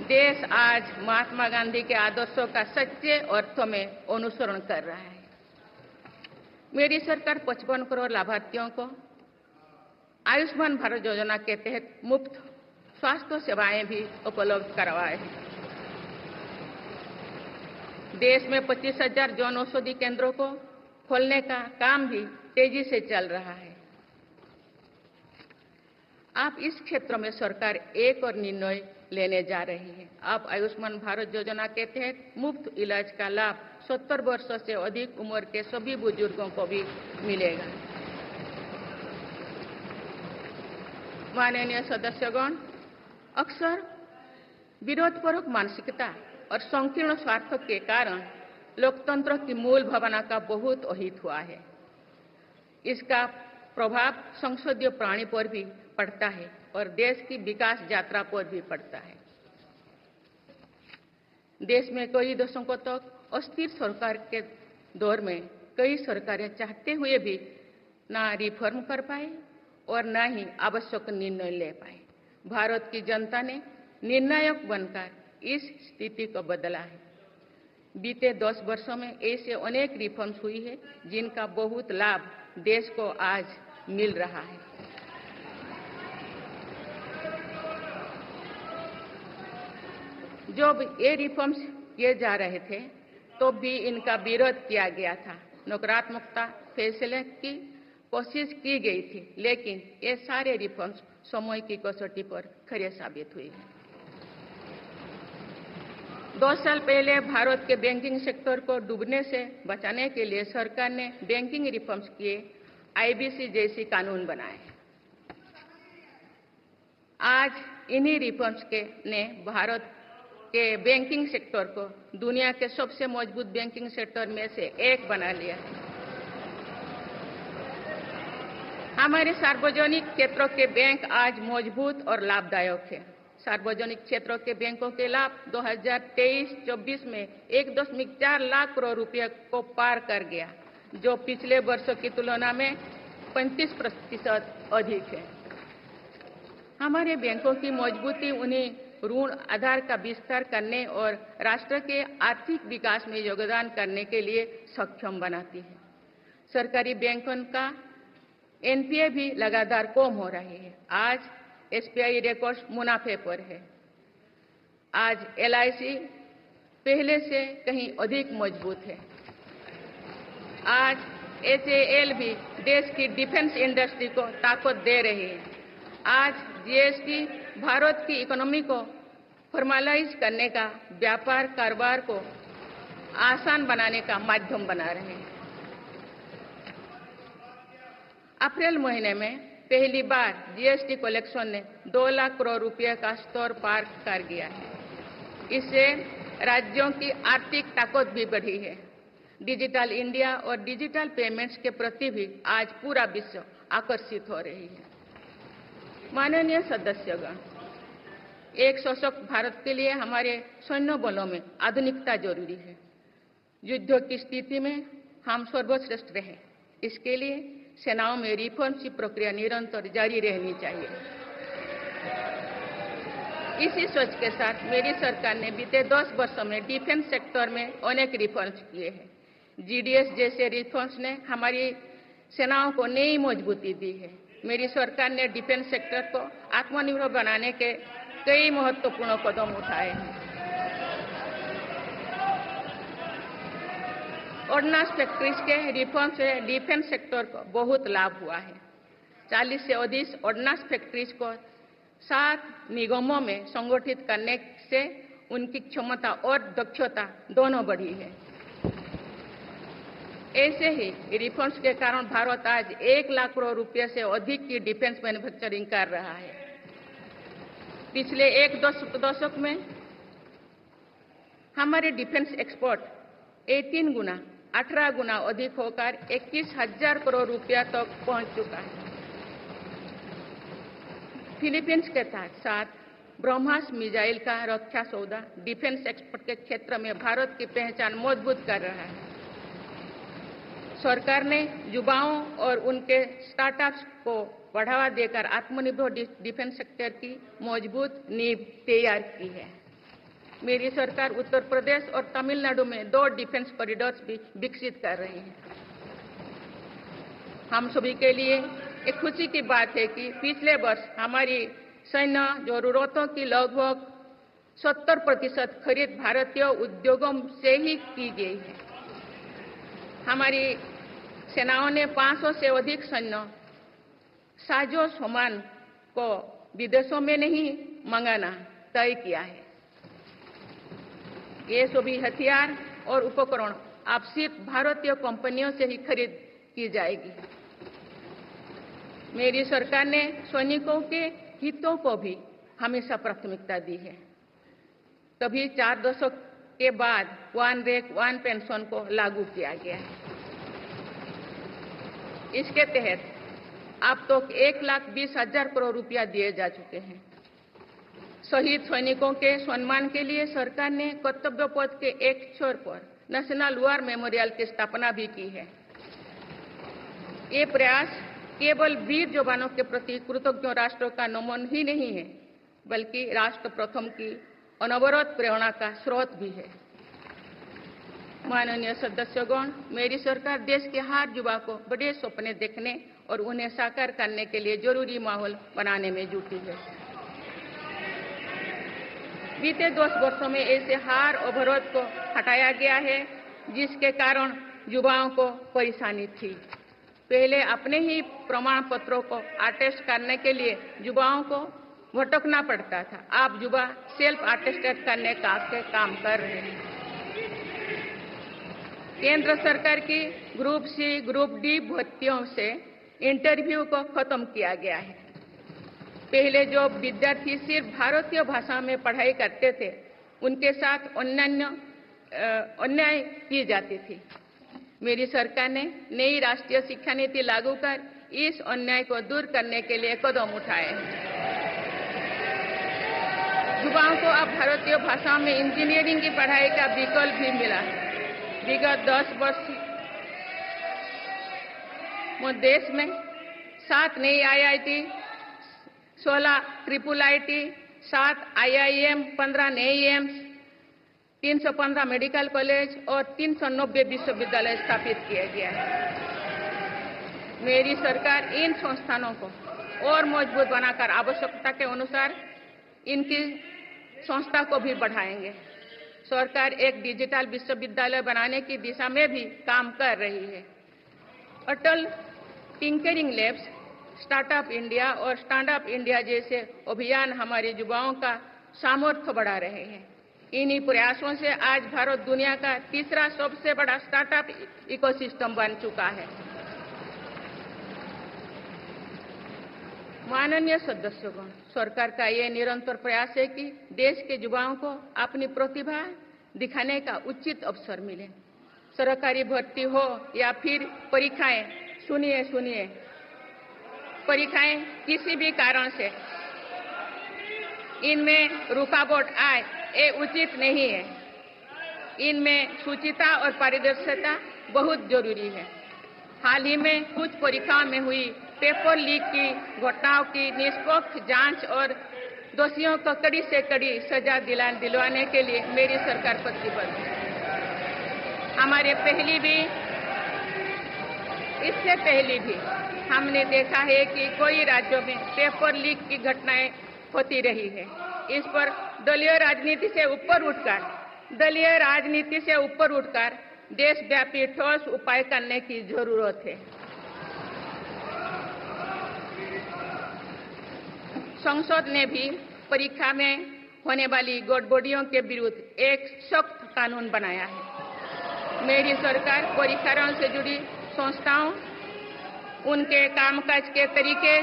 देश आज महात्मा गांधी के आदर्शों का सच्चे अर्थों में अनुसरण कर रहा है। मेरी सरकार 55 करोड़ लाभार्थियों को आयुष्मान भारत योजना के तहत मुफ्त स्वास्थ्य सेवाएं भी उपलब्ध करवाए हैं। देश में 25,000 जन औषधि केंद्रों को खोलने का काम भी तेजी से चल रहा है। आप इस क्षेत्र में सरकार एक और निर्णय लेने जा रही है। आप आयुष्मान भारत योजना के तहत मुफ्त इलाज का लाभ 70 वर्षों से अधिक उम्र के सभी बुजुर्गों को भी मिलेगा। माननीय सदस्यगण, अक्सर विरोधपूर्वक मानसिकता और संकीर्ण स्वार्थ के कारण लोकतंत्र की मूल भावना का बहुत अहित हुआ है। इसका प्रभाव संसदीय प्राणी पर भी पड़ता है और देश की विकास यात्रा पर भी पड़ता है। देश में कई दशकों तक अस्थिर सरकार के दौर में कई सरकारें चाहते हुए भी ना रिफॉर्म कर पाए और ना ही आवश्यक निर्णय ले पाए। भारत की जनता ने निर्णायक बनकर इस स्थिति को बदला है। बीते 10 वर्षों में ऐसे अनेक रिफॉर्म्स हुई है जिनका बहुत लाभ देश को आज मिल रहा है। जब ये रिफॉर्म्स किए जा रहे थे तो भी इनका विरोध किया गया था। नकारात्मकता फैसले की कोशिश की गई थी, लेकिन ये सारे रिफॉर्म्स समय की कसौटी पर खरे साबित हुए हैं। 2 साल पहले भारत के बैंकिंग सेक्टर को डूबने से बचाने के लिए सरकार ने बैंकिंग रिफॉर्म्स किए, आईबीसी जैसी कानून बनाए। आज इन्हीं रिफॉर्म्स ने भारत के बैंकिंग सेक्टर को दुनिया के सबसे मजबूत बैंकिंग सेक्टर में से एक बना लिया है। हमारे सार्वजनिक क्षेत्रों के बैंक आज मजबूत और लाभदायक है। सार्वजनिक क्षेत्रों के बैंकों के लाभ 2023-24 में 1.4 लाख करोड़ रुपये को पार कर गया, जो पिछले वर्षों की तुलना में 35% अधिक है। हमारे बैंकों की मजबूती उन्हें ऋण आधार का विस्तार करने और राष्ट्र के आर्थिक विकास में योगदान करने के लिए सक्षम बनाती है। सरकारी बैंकों का एनपीए भी लगातार कम हो रही है। आज एसबीआई रिकॉर्ड मुनाफे पर है। आज एलआईसी पहले से कहीं अधिक मजबूत है। आज एचएएल भी देश की डिफेंस इंडस्ट्री को ताकत दे रही है। आज जीएसटी भारत की इकोनॉमी को फॉर्मलाइज करने का, व्यापार कारोबार को आसान बनाने का माध्यम बना रहे हैं। अप्रैल महीने में पहली बार जीएसटी कलेक्शन ने 2 लाख करोड़ रुपए का स्तर पार कर गया है। इससे राज्यों की आर्थिक ताकत भी बढ़ी है। डिजिटल इंडिया और डिजिटल पेमेंट्स के प्रति भी आज पूरा विश्व आकर्षित हो रही है। माननीय सदस्यगण, एक सशक्त भारत के लिए हमारे सैन्य बलों में आधुनिकता जरूरी है। युद्ध की स्थिति में हम सर्वश्रेष्ठ रहें, इसके लिए सेनाओं में रिफॉर्म्स की प्रक्रिया निरंतर जारी रहनी चाहिए। इसी सोच के साथ मेरी सरकार ने बीते 10 वर्षों में डिफेंस सेक्टर में अनेक रिफॉर्म्स किए हैं। जीडीएस जैसे रिफॉर्म्स ने हमारी सेनाओं को नई मजबूती दी है। मेरी सरकार ने डिफेंस सेक्टर को आत्मनिर्भर बनाने के कई महत्वपूर्ण कदम उठाए हैं। ऑर्डिनेंस फैक्ट्रीज के रिफॉर्म से डिफेंस सेक्टर को बहुत लाभ हुआ है। 40 से अधिक ऑर्डिनेंस फैक्ट्रीज को 7 निगमों में संगठित करने से उनकी क्षमता और दक्षता दोनों बढ़ी है। ऐसे ही रिफॉर्म्स के कारण भारत आज 1 लाख करोड़ रुपये से अधिक की डिफेंस मैन्युफैक्चरिंग कर रहा है। पिछले एक दशक में हमारे डिफेंस एक्सपोर्ट 18 गुना अधिक होकर 21,000 करोड़ रुपया तक पहुंच चुका है। फिलीपींस के साथ ब्रह्मास मिसाइल का रक्षा सौदा डिफेंस एक्सपोर्ट के क्षेत्र में भारत की पहचान मजबूत कर रहा है। सरकार ने युवाओं और उनके स्टार्टअप्स को बढ़ावा देकर आत्मनिर्भर डिफेंस सेक्टर की मजबूत नींव तैयार की है। मेरी सरकार उत्तर प्रदेश और तमिलनाडु में 2 डिफेंस कॉरिडोर्स भी विकसित कर रही है। हम सभी के लिए एक खुशी की बात है कि पिछले वर्ष हमारी सैन्य जरूरतों की लगभग 70% खरीद भारतीय उद्योगों से ही की गई है। हमारी सेनाओं ने 500 से अधिक सैन्य साजो सामान को विदेशों में नहीं मंगाना तय किया है। ये सभी हथियार और उपकरण अब सिर्फ भारतीय कंपनियों से ही खरीद की जाएगी। मेरी सरकार ने सैनिकों के हितों को भी हमेशा प्राथमिकता दी है। तभी 4 दशक के बाद 1 रैंक 1 पेंशन को लागू किया गया है। इसके तहत अब तक 1,20,000 करोड़ रुपया दिए जा चुके हैं। शहीद सैनिकों के सम्मान के लिए सरकार ने कर्तव्य पथ के एक छोर पर नेशनल वॉर मेमोरियल की स्थापना भी की है। ये प्रयास केवल वीर जवानों के प्रति कृतज्ञ राष्ट्र का नमन ही नहीं है, बल्कि राष्ट्र प्रथम की अनवरत प्रेरणा का स्रोत भी है। माननीय सदस्यगण, मेरी सरकार देश के हर युवा को बड़े सपने देखने और उन्हें साकार करने के लिए जरूरी माहौल बनाने में जुटी है। बीते 10 वर्षों में ऐसे हर अवरोध को हटाया गया है जिसके कारण युवाओं को परेशानी थी। पहले अपने ही प्रमाण पत्रों को अटेस्ट करने के लिए युवाओं को भटकना पड़ता था। आप युवा सेल्फ अटेस्टेड करने का काम कर रहे हैं। केंद्र सरकार की ग्रुप सी, ग्रुप डी भर्तियों से इंटरव्यू को खत्म किया गया है। पहले जो विद्यार्थी सिर्फ भारतीय भाषा में पढ़ाई करते थे, उनके साथ अन्याय की जाती थी। मेरी सरकार ने नई राष्ट्रीय शिक्षा नीति लागू कर इस अन्याय को दूर करने के लिए कदम उठाए हैं। युवाओं को अब भारतीय भाषा में इंजीनियरिंग की पढ़ाई का विकल्प भी मिला है। विगत 10 वर्ष में देश में 7 नई IIT, 16 IIIT, 7 IIM, 15 नए एम्स, 315 मेडिकल कॉलेज और 390 विश्वविद्यालय स्थापित किया गया है। मेरी सरकार इन संस्थानों को और मजबूत बनाकर आवश्यकता के अनुसार इनकी संस्था को भी बढ़ाएंगे। सरकार एक डिजिटल विश्वविद्यालय बनाने की दिशा में भी काम कर रही है। अटल टिंकरिंग लैब्स, स्टार्टअप इंडिया और स्टैंड अप इंडिया जैसे अभियान हमारे युवाओं का सामर्थ्य बढ़ा रहे हैं। इन्हीं प्रयासों से आज भारत दुनिया का तीसरा सबसे बड़ा स्टार्टअप इकोसिस्टम बन चुका है। माननीय सदस्यगण, सरकार का ये निरंतर प्रयास है कि देश के युवाओं को अपनी प्रतिभा दिखाने का उचित अवसर मिले। सरकारी भर्ती हो या फिर परीक्षाएं, सुनिए, परीक्षाएं किसी भी कारण से इनमें रुकावट आए, ये उचित नहीं है। इनमें शुचिता और पारदर्शिता बहुत जरूरी है। हाल ही में कुछ परीक्षाओं में हुई पेपर लीक की घटनाओं की निष्पक्ष जांच और दोषियों को कड़ी से कड़ी सजा दिलवाने के लिए मेरी सरकार प्रतिबद्ध है। इससे पहले भी हमने देखा है कि कई राज्यों में पेपर लीक की घटनाएं होती रही है। इस पर दलीय राजनीति से ऊपर उठकर देशव्यापी ठोस उपाय करने की जरूरत है। संसद ने भी परीक्षा में होने वाली गड़बड़ियों के विरुद्ध एक सख्त कानून बनाया है। मेरी सरकार परीक्षाओं से जुड़ी संस्थाओं, उनके कामकाज के तरीके,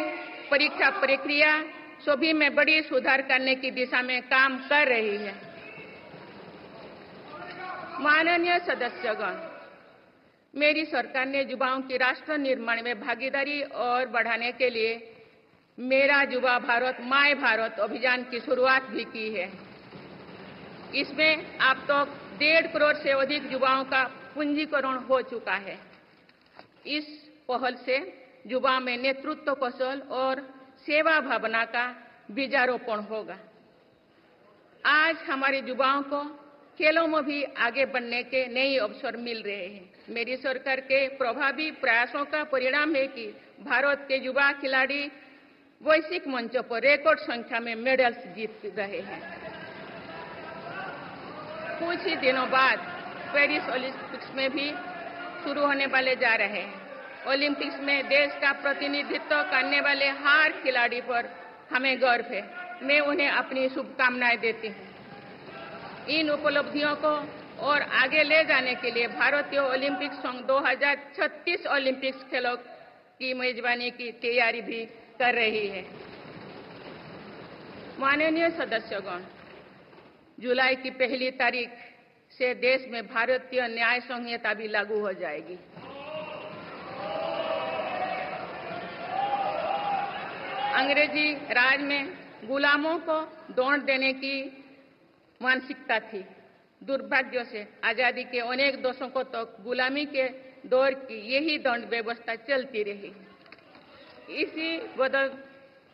परीक्षा प्रक्रिया सभी में बड़ी सुधार करने की दिशा में काम कर रही है। माननीय सदस्यगण, मेरी सरकार ने युवाओं की राष्ट्र निर्माण में भागीदारी और बढ़ाने के लिए मेरा युवा भारत माय भारत अभियान की शुरुआत भी की है। इसमें अब तक 1.5 करोड़ से अधिक युवाओं का पंजीकरण हो चुका है। इस पहल से युवाओं में नेतृत्व कौशल और सेवा भावना का बीजारोपण होगा। आज हमारे युवाओं को खेलों में भी आगे बढ़ने के नए अवसर मिल रहे हैं। मेरी सरकार के प्रभावी प्रयासों का परिणाम है कि भारत के युवा खिलाड़ी वैश्विक मंचों पर रिकॉर्ड संख्या में मेडल्स जीत रहे हैं। कुछ ही दिनों बाद पेरिस ओलंपिक्स में भी शुरू होने वाले जा रहे हैं। ओलंपिक्स में देश का प्रतिनिधित्व करने वाले हर खिलाड़ी पर हमें गर्व है। मैं उन्हें अपनी शुभकामनाएं देती हूँ। इन उपलब्धियों को और आगे ले जाने के लिए भारतीय ओलंपिक संघ 2036 ओलंपिक्स खेलों की मेजबानी की तैयारी भी कर रही है। माननीय सदस्यगण, जुलाई की 1 तारीख से देश में भारतीय न्याय संहिता भी लागू हो जाएगी। अंग्रेजी राज में गुलामों को दौड़ देने की मानसिकता थी। दुर्भाग्य से आजादी के अनेक दशकों तक गुलामी के दौर की यही दंड व्यवस्था चलती रही।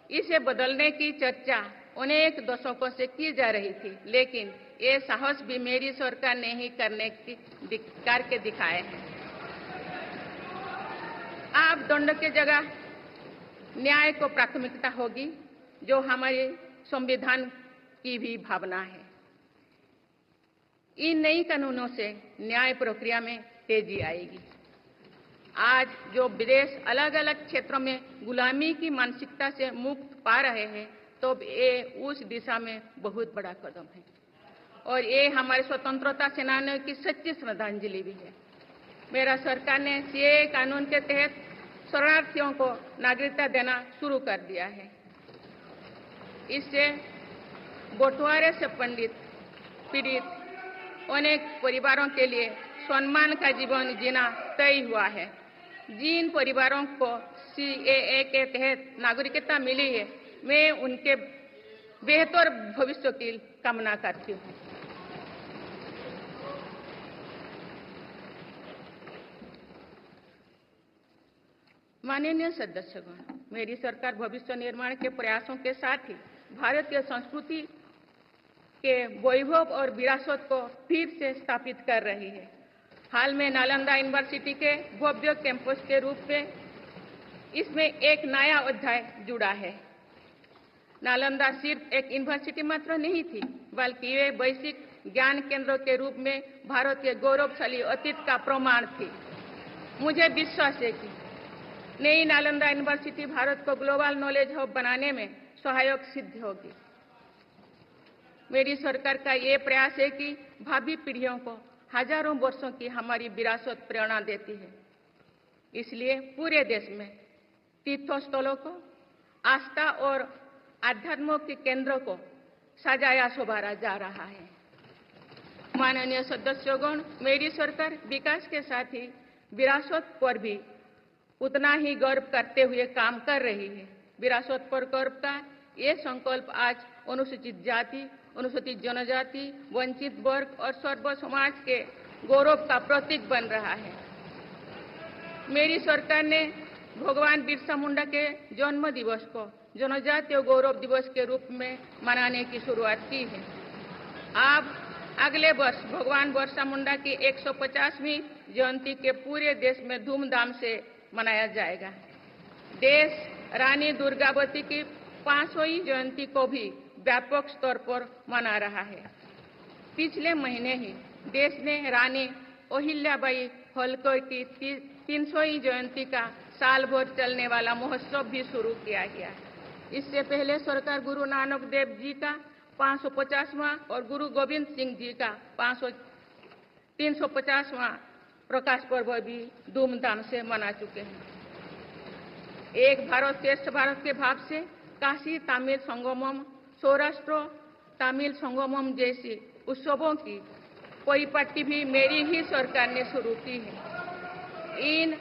इसे बदलने की चर्चा अनेक दशकों से की जा रही थी, लेकिन ये साहस भी मेरी सरकार ने ही करके दिखाए हैं। अब दंड की जगह न्याय को प्राथमिकता होगी, जो हमारे संविधान की भी भावना है। इन नई कानूनों से न्याय प्रक्रिया में तेजी आएगी। आज जो विदेश अलग अलग क्षेत्रों में गुलामी की मानसिकता से मुक्त पा रहे हैं, तो तो ये उस दिशा में बहुत बड़ा कदम है और ये हमारे स्वतंत्रता सेनानियों की सच्ची श्रद्धांजलि भी है। मेरा सरकार ने सीएए कानून के तहत शरणार्थियों को नागरिकता देना शुरू कर दिया है। इससे बंटवारे से पीड़ित अनेक परिवारों के लिए सम्मान का जीवन जीना तय हुआ है। जिन परिवारों को सीएए के तहत नागरिकता मिली है, मैं उनके बेहतर भविष्य की कामना करती हूँ। माननीय सदस्यगण, मेरी सरकार भविष्य निर्माण के प्रयासों के साथ ही भारतीय संस्कृति के वैभव और विरासत को फिर से स्थापित कर रही है। हाल में नालंदा यूनिवर्सिटी के भव्य कैंपस के रूप में इसमें एक नया अध्याय जुड़ा है। नालंदा सिर्फ एक यूनिवर्सिटी मात्र नहीं थी, बल्कि ये वैश्विक ज्ञान केंद्र के रूप में भारत के गौरवशाली अतीत का प्रमाण थी। मुझे विश्वास है कि नई नालंदा यूनिवर्सिटी भारत को ग्लोबल नॉलेज हब बनाने में सहायक सिद्ध होगी। मेरी सरकार का ये प्रयास है कि भावी पीढ़ियों को हजारों वर्षों की हमारी विरासत प्रेरणा देती है। इसलिए पूरे देश में तीर्थस्थलों को, आस्था और आध्यात्म के केंद्रों को सजाया संवारा जा रहा है। माननीय सदस्यगण, मेरी सरकार विकास के साथ ही विरासत पर भी उतना ही गर्व करते हुए काम कर रही है। विरासत पर गर्व का ये संकल्प आज अनुसूचित जाति, अनुसूचित जनजाति, वंचित वर्ग और सर्व समाज के गौरव का प्रतीक बन रहा है। मेरी सरकार ने भगवान बिरसा मुंडा के जन्म दिवस को जनजातीय गौरव दिवस के रूप में मनाने की शुरुआत की है। अब अगले वर्ष भगवान बिरसा मुंडा की 150वीं जयंती के पूरे देश में धूमधाम से मनाया जाएगा। देश रानी दुर्गावती की 500वीं जयंती को भी व्यापक स्तर पर मना रहा है। पिछले महीने ही देश ने रानी अहिल्याबाई होलकर की 300वीं जयंती का साल भर चलने वाला महोत्सव भी शुरू किया गया। इससे पहले सरकार गुरु नानक देव जी का 550वां और गुरु गोविंद सिंह जी का 350वां प्रकाश पर्व भी धूमधाम से मना चुके हैं। एक भारत श्रेष्ठ भारत के भाव से काशी तमिल संगमम, सौराष्ट्र तमिल संगमम जैसी उत्सवों की परिपाटी भी मेरी ही सरकार ने शुरू की है। इन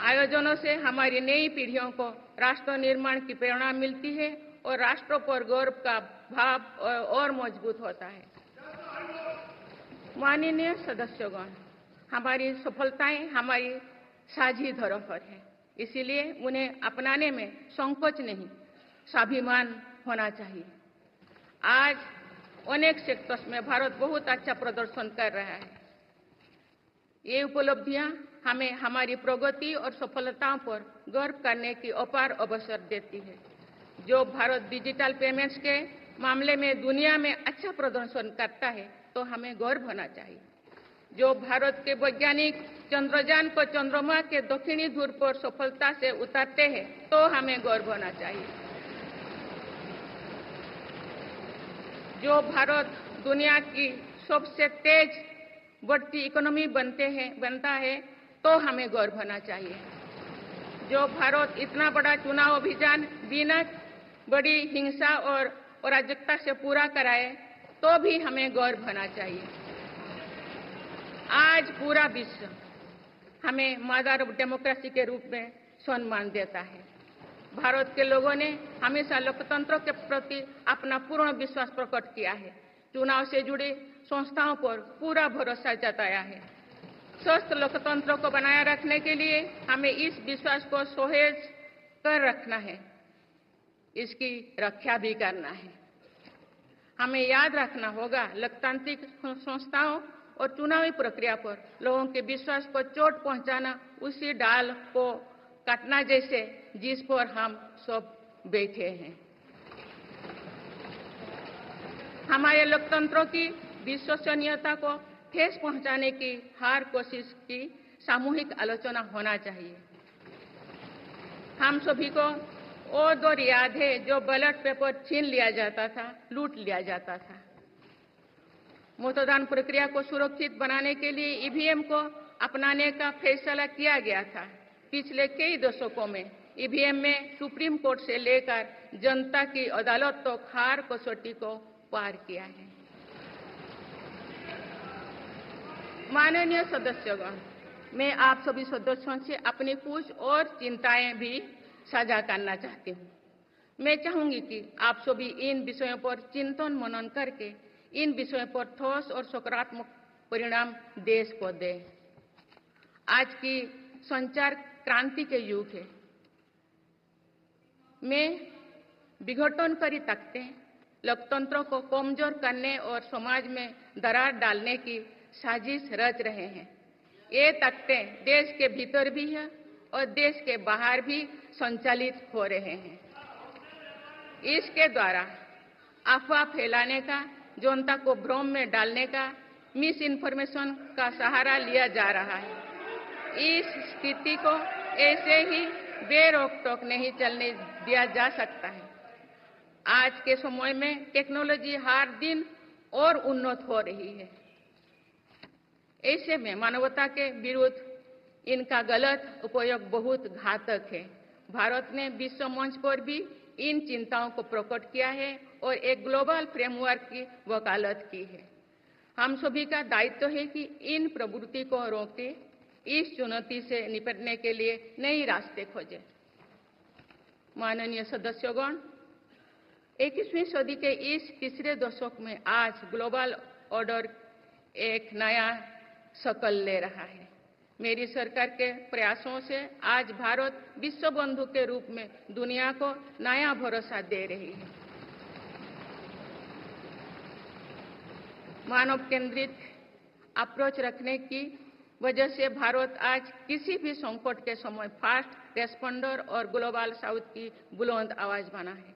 आयोजनों से हमारी नई पीढ़ियों को राष्ट्र निर्माण की प्रेरणा मिलती है और राष्ट्र पर गौरव का भाव और मजबूत होता है। माननीय सदस्यगण, हमारी सफलताएं हमारी साझी धरोहर है, इसीलिए उन्हें अपनाने में संकोच नहीं, स्वाभिमान होना चाहिए। आज अनेक सेक्टर्स में भारत बहुत अच्छा प्रदर्शन कर रहा है। ये उपलब्धियां हमें हमारी प्रगति और सफलताओं पर गर्व करने की अपार अवसर देती है। जो भारत डिजिटल पेमेंट्स के मामले में दुनिया में अच्छा प्रदर्शन करता है, तो हमें गर्व होना चाहिए। जो भारत के वैज्ञानिक चंद्रयान को चंद्रमा के दक्षिणी ध्रुव पर सफलता से उतारते हैं, तो हमें गर्व होना चाहिए। जो भारत दुनिया की सबसे तेज बढ़ती इकोनॉमी बनता है, तो हमें गर्व होना चाहिए। जो भारत इतना बड़ा चुनाव अभियान बिना बड़ी हिंसा और अराजकता से पूरा कराए, तो भी हमें गर्व होना चाहिए। आज पूरा विश्व हमें मदर ऑफ डेमोक्रेसी के रूप में सम्मान देता है। भारत के लोगों ने हमेशा लोकतंत्र के प्रति अपना पूर्ण विश्वास प्रकट किया है। चुनाव से जुड़ी संस्थाओं पर पूरा भरोसा जताया है। स्वस्थ लोकतंत्र को बनाए रखने के लिए हमें इस विश्वास को सहेज कर रखना है, इसकी रक्षा भी करना है। हमें याद रखना होगा, लोकतांत्रिक संस्थाओं और चुनावी प्रक्रिया पर लोगों के विश्वास को चोट पहुंचाना उसी डाल को काटना जैसे जिस पर हम सब बैठे हैं। हमारे लोकतंत्रों की विश्वसनीयता को ठेस पहुंचाने की हर कोशिश की सामूहिक आलोचना होना चाहिए। हम सभी को वो दौर याद है जो बैलेट पेपर छीन लिया जाता था, लूट लिया जाता था। मतदान प्रक्रिया को सुरक्षित बनाने के लिए ईवीएम को अपनाने का फैसला किया गया था। पिछले कई दशकों में ईवीएम में सुप्रीम कोर्ट से लेकर जनता की अदालत तो खार कसौटी को पार किया है। माननीय सदस्यगण, मैं आप सभी सदस्यों से अपनी कुछ और चिंताएं भी साझा करना चाहती हूँ। मैं चाहूंगी कि आप सभी इन विषयों पर चिंतन मनन करके इन विषयों पर ठोस और सकारात्मक परिणाम देश को दें। आज की संचार क्रांति के युग है में विघटनकारी ताकतें लोकतंत्र को कमजोर करने और समाज में दरार डालने की साजिश रच रहे हैं। ये ताकतें देश के भीतर भी है और देश के बाहर भी संचालित हो रहे हैं। इसके द्वारा अफवाह फैलाने का, जनता को भ्रम में डालने का, मिस इन्फॉर्मेशन का सहारा लिया जा रहा है। इस स्थिति को ऐसे ही बेरोक टोक नहीं चलने दिया जा सकता है। आज के समय में टेक्नोलॉजी हर दिन और उन्नत हो रही है। ऐसे में मानवता के विरुद्ध इनका गलत उपयोग बहुत घातक है। भारत ने विश्व मंच पर भी इन चिंताओं को प्रकट किया है और एक ग्लोबल फ्रेमवर्क की वकालत की है। हम सभी का दायित्व है कि इन प्रवृत्ति को रोकें, इस चुनौती से निपटने के लिए नए रास्ते खोजें। माननीय सदस्यगण, 21वीं सदी के इस तीसरे दशक में आज ग्लोबल ऑर्डर एक नया शक्ल ले रहा है। मेरी सरकार के प्रयासों से आज भारत विश्व बंधु के रूप में दुनिया को नया भरोसा दे रही है। मानव केंद्रित अप्रोच रखने की वजह से भारत आज किसी भी संकट के समय फास्ट रेस्पॉन्डर और ग्लोबल साउथ की बुलंद आवाज बना है।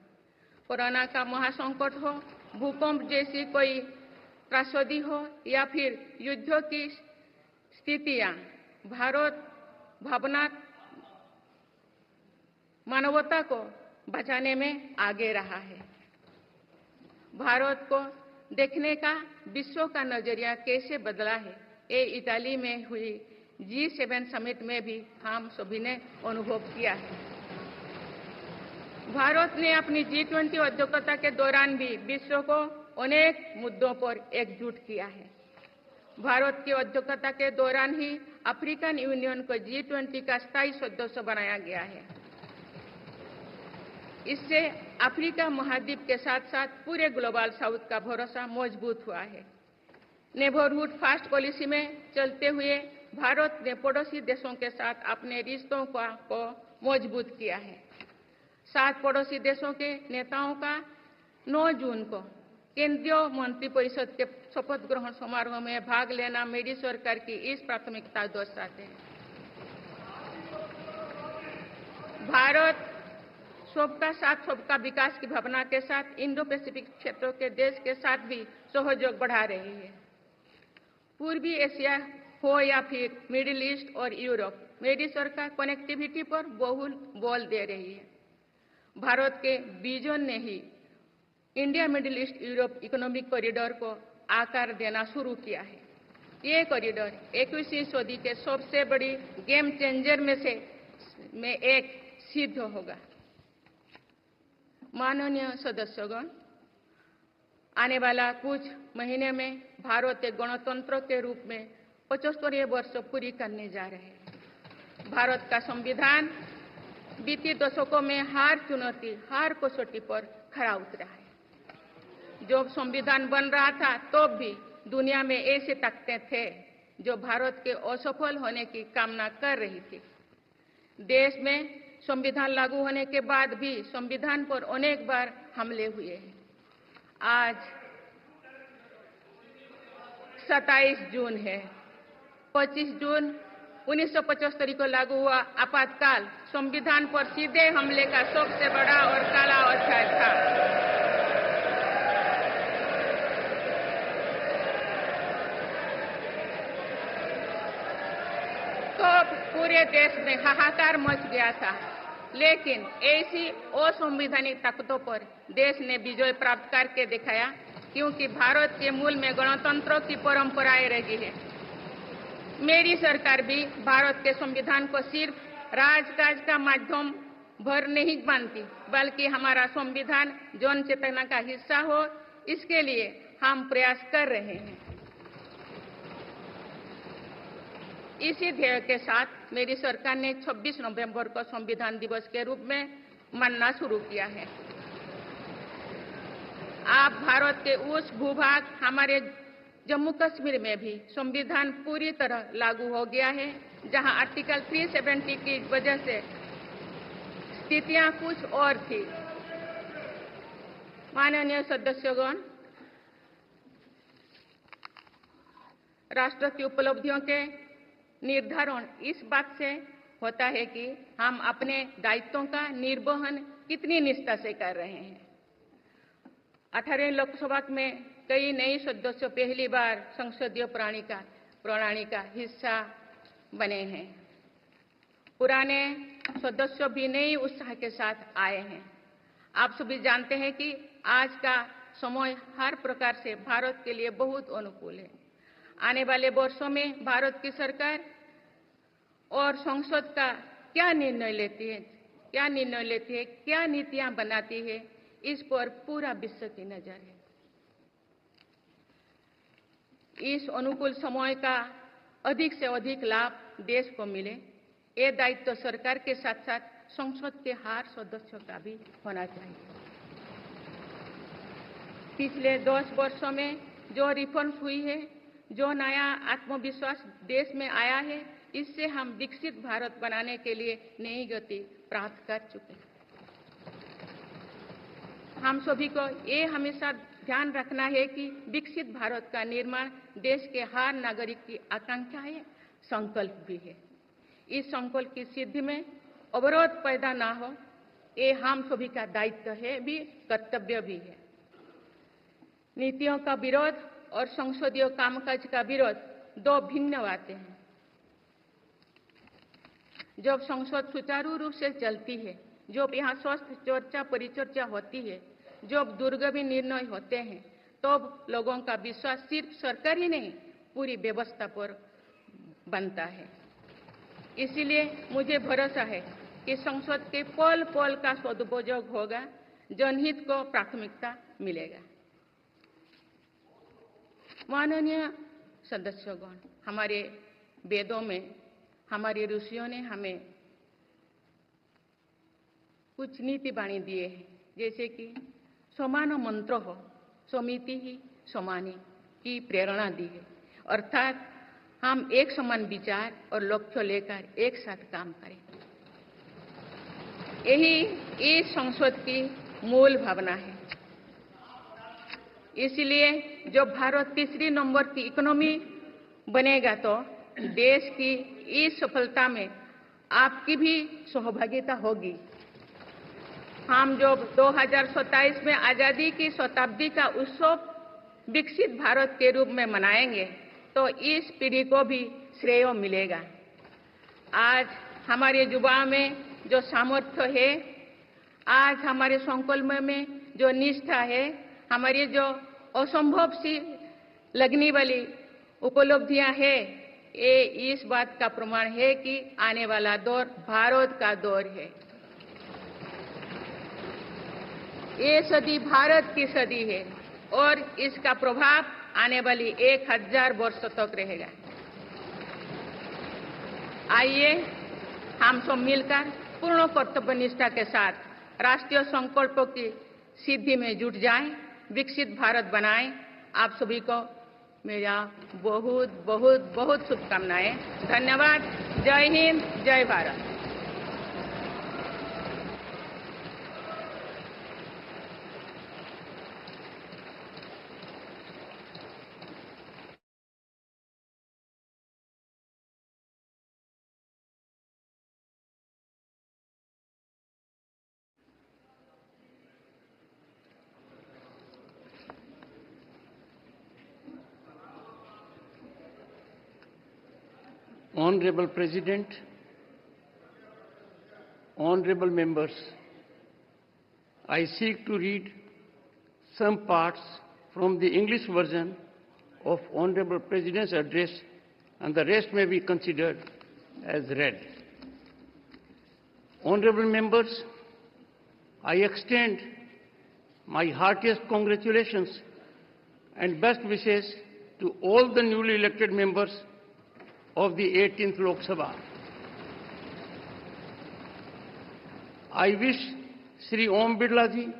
कोरोना का महासंकट हो, भूकंप जैसी कोई त्रासदी हो या फिर युद्धों की स्थितियां, भारत मानवता को बचाने में आगे रहा है। भारत को देखने का विश्व का नजरिया कैसे बदला है, ये इटाली में हुई G7 समिट में भी हम सभी ने अनुभव किया है। भारत ने अपनी G20 अध्यक्षता के दौरान भी विश्व को अनेक मुद्दों पर एकजुट किया है। भारत की अध्यक्षता के दौरान ही अफ्रीकन यूनियन को G20 का स्थायी सदस्य बनाया गया है। इससे अफ्रीका महाद्वीप के साथ साथ पूरे ग्लोबल साउथ का भरोसा मजबूत हुआ है। नेबरहुड फास्ट पॉलिसी में चलते हुए भारत ने पड़ोसी देशों के साथ अपने रिश्तों को मजबूत किया है। 7 पड़ोसी देशों के नेताओं का 9 जून को केंद्रीय मंत्रिपरिषद के शपथ ग्रहण समारोह में भाग लेना मेरी सरकार की इस प्राथमिकता दर्शाते हैं। भारत सबका साथ सबका विकास की भावना के साथ इंडो पैसिफिक क्षेत्रों के देश के साथ भी सहयोग बढ़ा रही है। पूर्वी एशिया हो या फिर मिडिल ईस्ट और यूरोप, मेरी सरकार कनेक्टिविटी पर बहुल बल दे रही है। भारत के विजन ने ही India middle east Europe economic corridor को आकार देना शुरू किया है। ये कॉरिडोर 21वीं सदी के सबसे बड़ी गेम चेंजर में एक सिद्ध होगा। माननीय सदस्यगण, आने वाला कुछ महीने में भारत एक गणतंत्र के रूप में 75वें वर्ष पूरी करने जा रहे हैं। भारत का संविधान बीते दशकों में हर चुनौती, हर कसौटी पर खरा उतरा है। जब संविधान बन रहा था तो भी दुनिया में ऐसे ताकतें थे जो भारत के असफल होने की कामना कर रही थी। देश में संविधान लागू होने के बाद भी संविधान पर अनेक बार हमले हुए हैं। आज 27 जून है। 25 जून 1975 को लागू हुआ आपातकाल संविधान पर सीधे हमले का सबसे बड़ा और काला अध्याय था। तो पूरे देश में हाहाकार मच गया था। लेकिन ऐसी असंवैधानिक ताकतों पर देश ने विजय प्राप्त करके दिखाया, क्योंकि भारत के मूल में गणतंत्र की परंपराएं रही है। मेरी सरकार भी भारत के संविधान को सिर्फ राजकाज का माध्यम भर नहीं मानती, बल्कि हमारा संविधान जन चेतना का हिस्सा हो, इसके लिए हम प्रयास कर रहे हैं। इसी ध्येय के साथ मेरी सरकार ने 26 नवंबर को संविधान दिवस के रूप में मनाना शुरू किया है। अब भारत के उस भूभाग हमारे जम्मू कश्मीर में भी संविधान पूरी तरह लागू हो गया है, जहां आर्टिकल 370 की वजह से स्थितियां कुछ और थी। माननीय सदस्यगण, राष्ट्र की उपलब्धियों के निर्धारण इस बात से होता है कि हम अपने दायित्वों का निर्वहन कितनी निष्ठा से कर रहे हैं। 18 लोकसभा में कई नए सदस्य पहली बार संसदीय प्रणाली का हिस्सा बने हैं। पुराने सदस्य भी नए उत्साह के साथ आए हैं। आप सभी जानते हैं कि आज का समय हर प्रकार से भारत के लिए बहुत अनुकूल है। आने वाले वर्षों में भारत की सरकार और संसद का क्या निर्णय लेती है, क्या नीतियां बनाती है, इस पर पूरा विश्व की नजर है। इस अनुकूल समय का अधिक से अधिक लाभ देश को मिले, ये दायित्व सरकार के साथ साथ संसद के हर सदस्य का भी होना चाहिए। पिछले 10 वर्षों में जो रिफॉर्म्स हुई है, जो नया आत्मविश्वास देश में आया है, इससे हम विकसित भारत बनाने के लिए नई गति प्राप्त कर चुके हैं। हम सभी को ये हमेशा ध्यान रखना है कि विकसित भारत का निर्माण देश के हर नागरिक की आकांक्षा है, संकल्प भी है। इस संकल्प की सिद्धि में अवरोध पैदा ना हो, ये हम सभी का दायित्व है भी, कर्तव्य भी है। नीतियों का विरोध और संसदीय कामकाज का विरोध दो भिन्न बातें हैं। जब संसद सुचारू रूप से चलती है, जब यहाँ स्वस्थ चर्चा परिचर्चा होती है, जब दूरगामी निर्णय होते हैं, तब लोगों का विश्वास सिर्फ सरकार ही नहीं, पूरी व्यवस्था पर बनता है। इसीलिए मुझे भरोसा है कि संसद के पल पल का सदुपयोग होगा, जनहित को प्राथमिकता मिलेगा। माननीय सदस्यगण, हमारे वेदों में हमारे ऋषियों ने हमें कुछ नीति वाणी दिए हैं, जैसे कि समान मंत्र हो समिति ही समानी की प्रेरणा दी है। अर्थात हम एक समान विचार और लक्ष्य लेकर एक साथ काम करें। यही इस संसद की मूल भावना है। इसलिए जब भारत तीसरी नंबर की इकोनॉमी बनेगा, तो देश की इस सफलता में आपकी भी सहभागिता होगी। हम जब 2027 में आजादी की शताब्दी का उत्सव विकसित भारत के रूप में मनाएंगे, तो इस पीढ़ी को भी श्रेय मिलेगा। आज हमारे युवाओं में जो सामर्थ्य है, आज हमारे संकल्प में जो निष्ठा है, हमारी जो असंभव सी लगने वाली उपलब्धियां हैं, ये इस बात का प्रमाण है कि आने वाला दौर भारत का दौर है। ये सदी भारत की सदी है और इसका प्रभाव आने वाली 1000 वर्ष तक रहेगा। आइए हम सब मिलकर पूर्ण कर्तव्यनिष्ठा के साथ राष्ट्रीय संकल्पों की सिद्धि में जुट जाएं, विकसित भारत बनाएं। आप सभी को मेरा बहुत बहुत बहुत शुभकामनाएं। धन्यवाद। जय हिंद, जय Bharat. Honorable President, Honorable members, I seek to read some parts from the English version of Honorable President's address, and the rest may be considered as read. Honorable members, I extend my heartiest congratulations and best wishes to all the newly elected members of the 18th Lok Sabha. I wish Shri Om Birla ji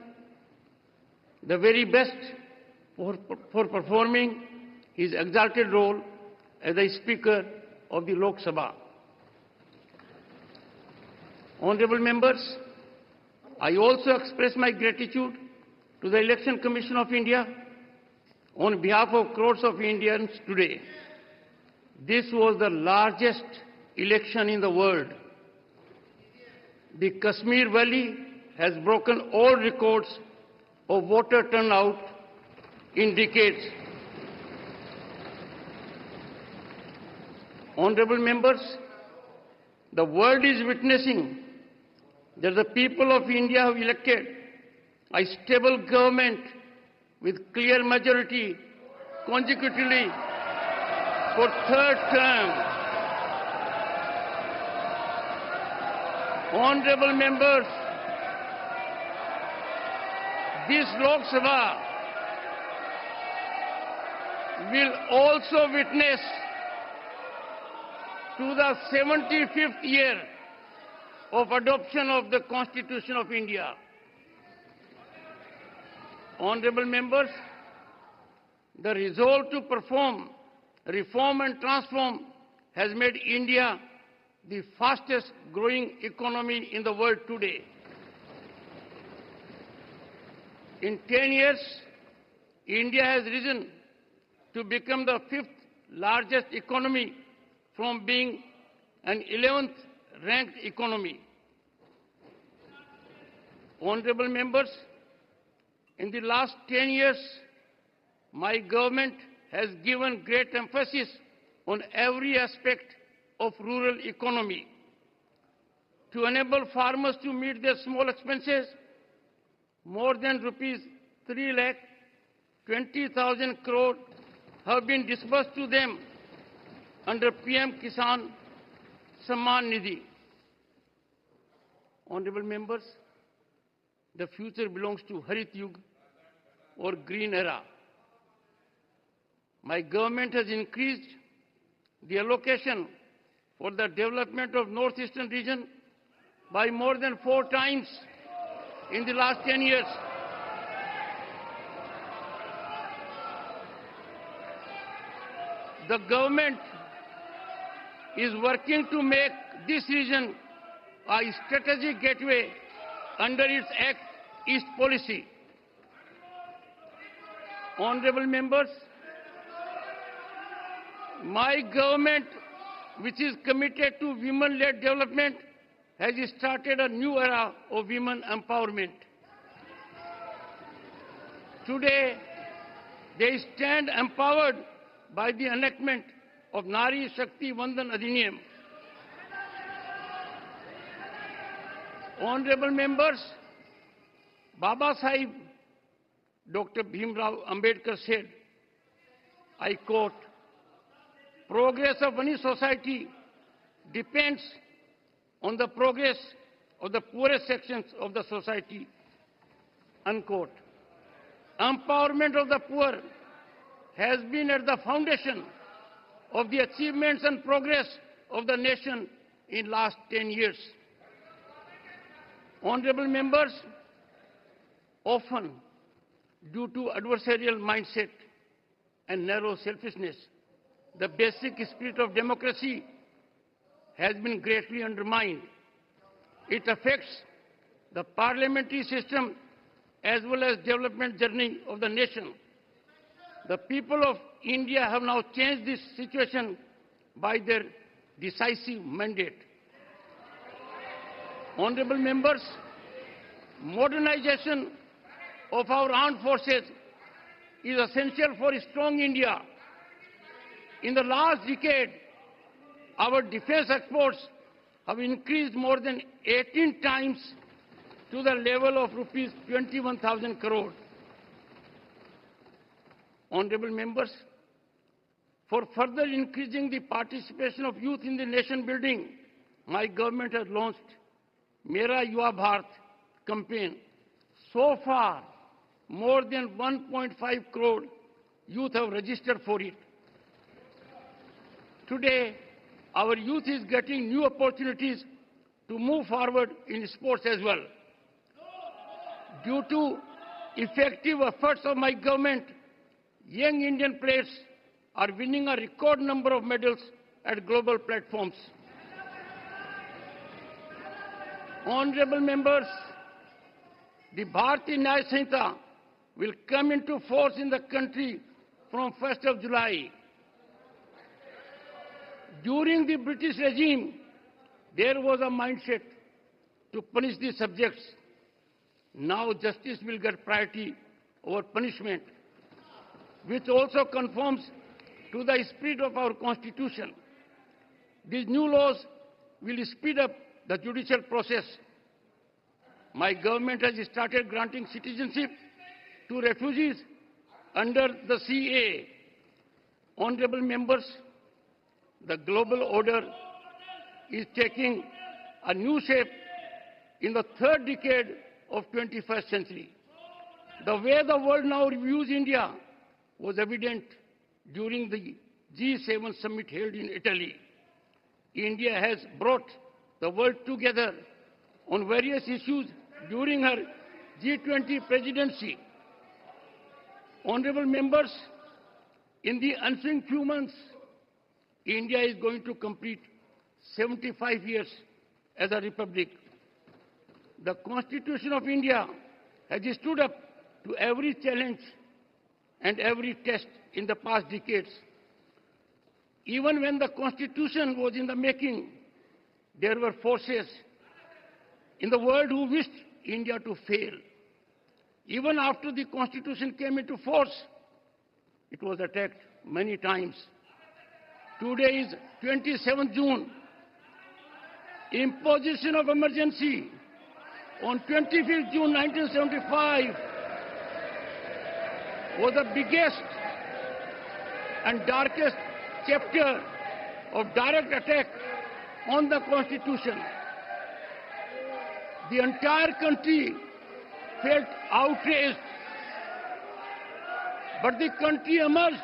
the very best for performing his exalted role as the Speaker of the Lok Sabha. Honorable members, I also express my gratitude to the Election Commission of India on behalf of crores of Indians today. This was the largest election in the world. The Kashmir Valley has broken all records of voter turnout in decades. Honorable members, the world is witnessing that the people of India have elected a stable government with clear majority consecutively for third term. Honorable members, this Lok Sabha will also witness to the 75th year of adoption of the Constitution of India. Honorable members, the resolve to perform, reform and transform has made India the fastest growing economy in the world today. In 10 years, India has risen to become the 5th largest economy from being an 11th ranked economy. Honorable members, in the last 10 years, my government has given great emphasis on every aspect of rural economy. To enable farmers to meet their small expenses, more than rupees 3,20,000 crore have been disbursed to them under PM Kisan Samman Nidhi. Honorable members, the future belongs to Harit Yug or Green Era. My government has increased the allocation for the development of Northeastern region by more than 4 times in the last 10 years. The government is working to make this region a strategic gateway under its Act East policy. Honorable members, my government, which is committed to women-led development, has started a new era of women empowerment. Today, they stand empowered by the enactment of Nari Shakti Vandan Adhiniyam. Honorable members, Baba Sahib Dr. Bhimrao Ambedkar said, I quote, "Progress of any society depends on the progress of the poorest sections of the society," unquote. Empowerment of the poor has been at the foundation of the achievements and progress of the nation in last 10 years. Honorable members, often due to adversarial mindset and narrow selfishness, the basic spirit of democracy has been greatly undermined. It affects the parliamentary system as well as development journey of the nation. The people of India have now changed this situation by their decisive mandate. Honorable members, modernization of our armed forces is essential for a strong India. In the last decade, our defense exports have increased more than 18 times to the level of rupees 21,000 crore. Honorable members, for further increasing the participation of youth in the nation building, my government has launched Mera Yuva Bharat campaign. So far, more than 1.5 crore youth have registered for it. Today, our youth is getting new opportunities to move forward in sports as well. Due to effective efforts of my government, young Indian players are winning a record number of medals at global platforms. Honorable members, the Bharatiya Nyaya Sanhita will come into force in the country from 1st of July. During the British regime, there was a mindset to punish the subjects. Now justice will get priority over punishment, which also conforms to the spirit of our Constitution. These new laws will speed up the judicial process. My government has started granting citizenship to refugees under the CAA. Honorable members, the global order is taking a new shape in the third decade of 21st century. The way the world now reviews India was evident during the G7 summit held in Italy. India has brought the world together on various issues during her G20 presidency. Honorable members, in the ensuing few months, India is going to complete 75 years as a republic. The Constitution of India has stood up to every challenge and every test in the past decades. Even when the Constitution was in the making, there were forces in the world who wished India to fail. Even after the Constitution came into force, it was attacked many times. Today is 27th June. Imposition of emergency on 25th June 1975 was the biggest and darkest chapter of direct attack on the Constitution. The entire country felt outraged, but the country emerged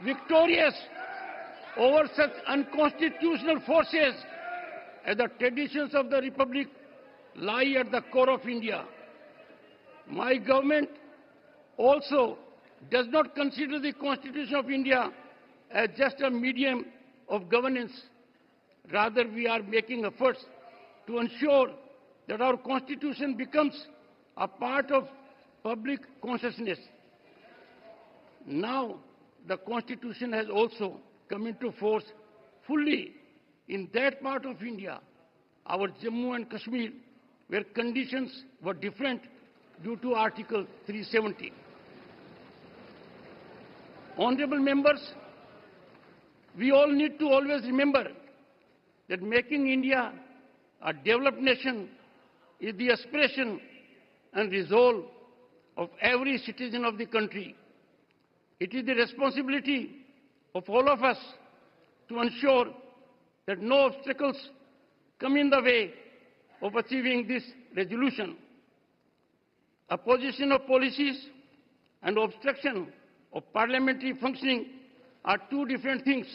victorious over such unconstitutional forces, as the traditions of the Republic lie at the core of India. My government also does not consider the Constitution of India as just a medium of governance. Rather, we are making efforts to ensure that our Constitution becomes a part of public consciousness. Now, the Constitution has also come into force fully in that part of India, our Jammu and Kashmir, where conditions were different due to Article 370. Honorable members, we all need to always remember that making India a developed nation is the aspiration and resolve of every citizen of the country. It is the responsibility of all of us to ensure that no obstacles come in the way of achieving this resolution. Opposition of policies and obstruction of parliamentary functioning are two different things.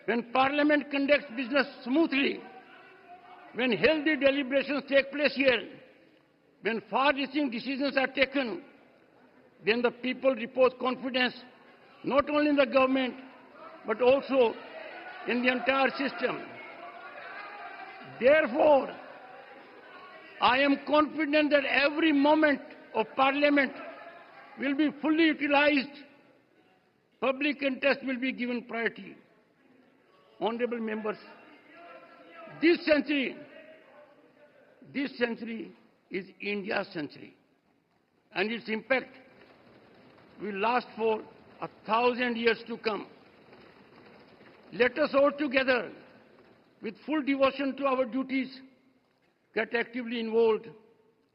When Parliament conducts business smoothly, when healthy deliberations take place here, when far-reaching decisions are taken, then the people repose confidence not only in the government, but also in the entire system. Therefore, I am confident that every moment of Parliament will be fully utilized. Public interest will be given priority. Honorable members, this century is India's century, and its impact will last for 1,000 years to come. Let us all together with full devotion to our duties, get actively involved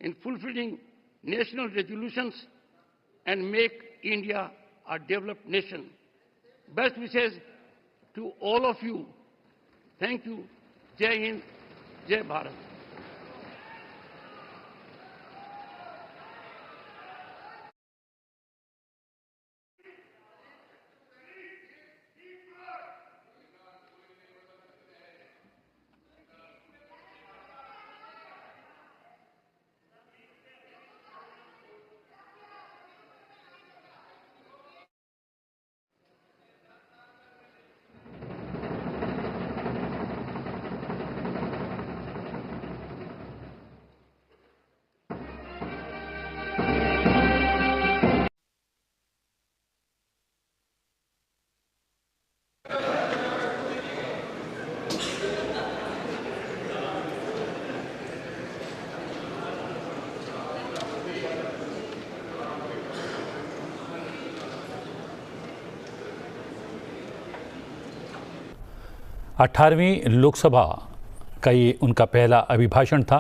in fulfilling national resolutions and make India a developed nation. Best wishes to all of you. Thank you. Jai Hind, Jai Bharat. अठारहवीं लोकसभा का ये उनका पहला अभिभाषण था।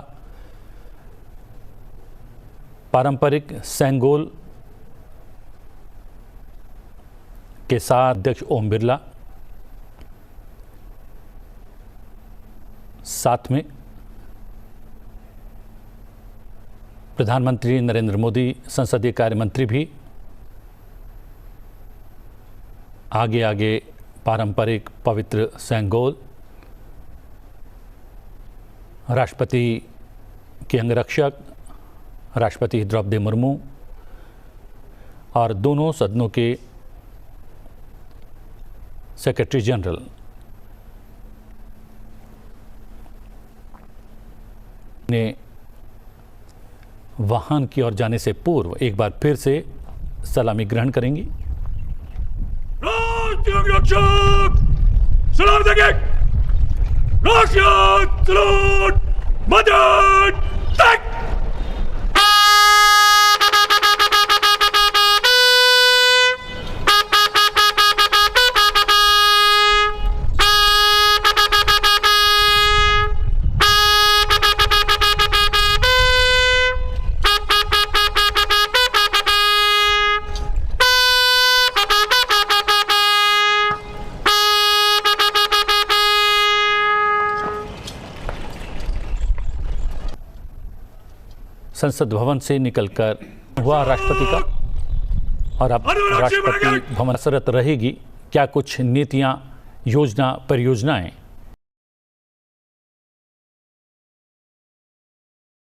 पारंपरिक सेंगोल के साथ अध्यक्ष ओम बिरला, साथ में प्रधानमंत्री नरेंद्र मोदी, संसदीय कार्य मंत्री भी आगे आगे पारंपरिक पवित्र सेंगोल, राष्ट्रपति के अंगरक्षक राष्ट्रपति द्रौपदी मुर्मू और दोनों सदनों के सेक्रेटरी जनरल ने वाहन की ओर जाने से पूर्व एक बार फिर से सलामी ग्रहण करेंगी। सलाम देंगे। सलूट मदद तक। संसद भवन से निकलकर हुआ राष्ट्रपति का, और अब राष्ट्रपति भवन असरत रहेगी। क्या कुछ नीतियां, योजना, परियोजनाएं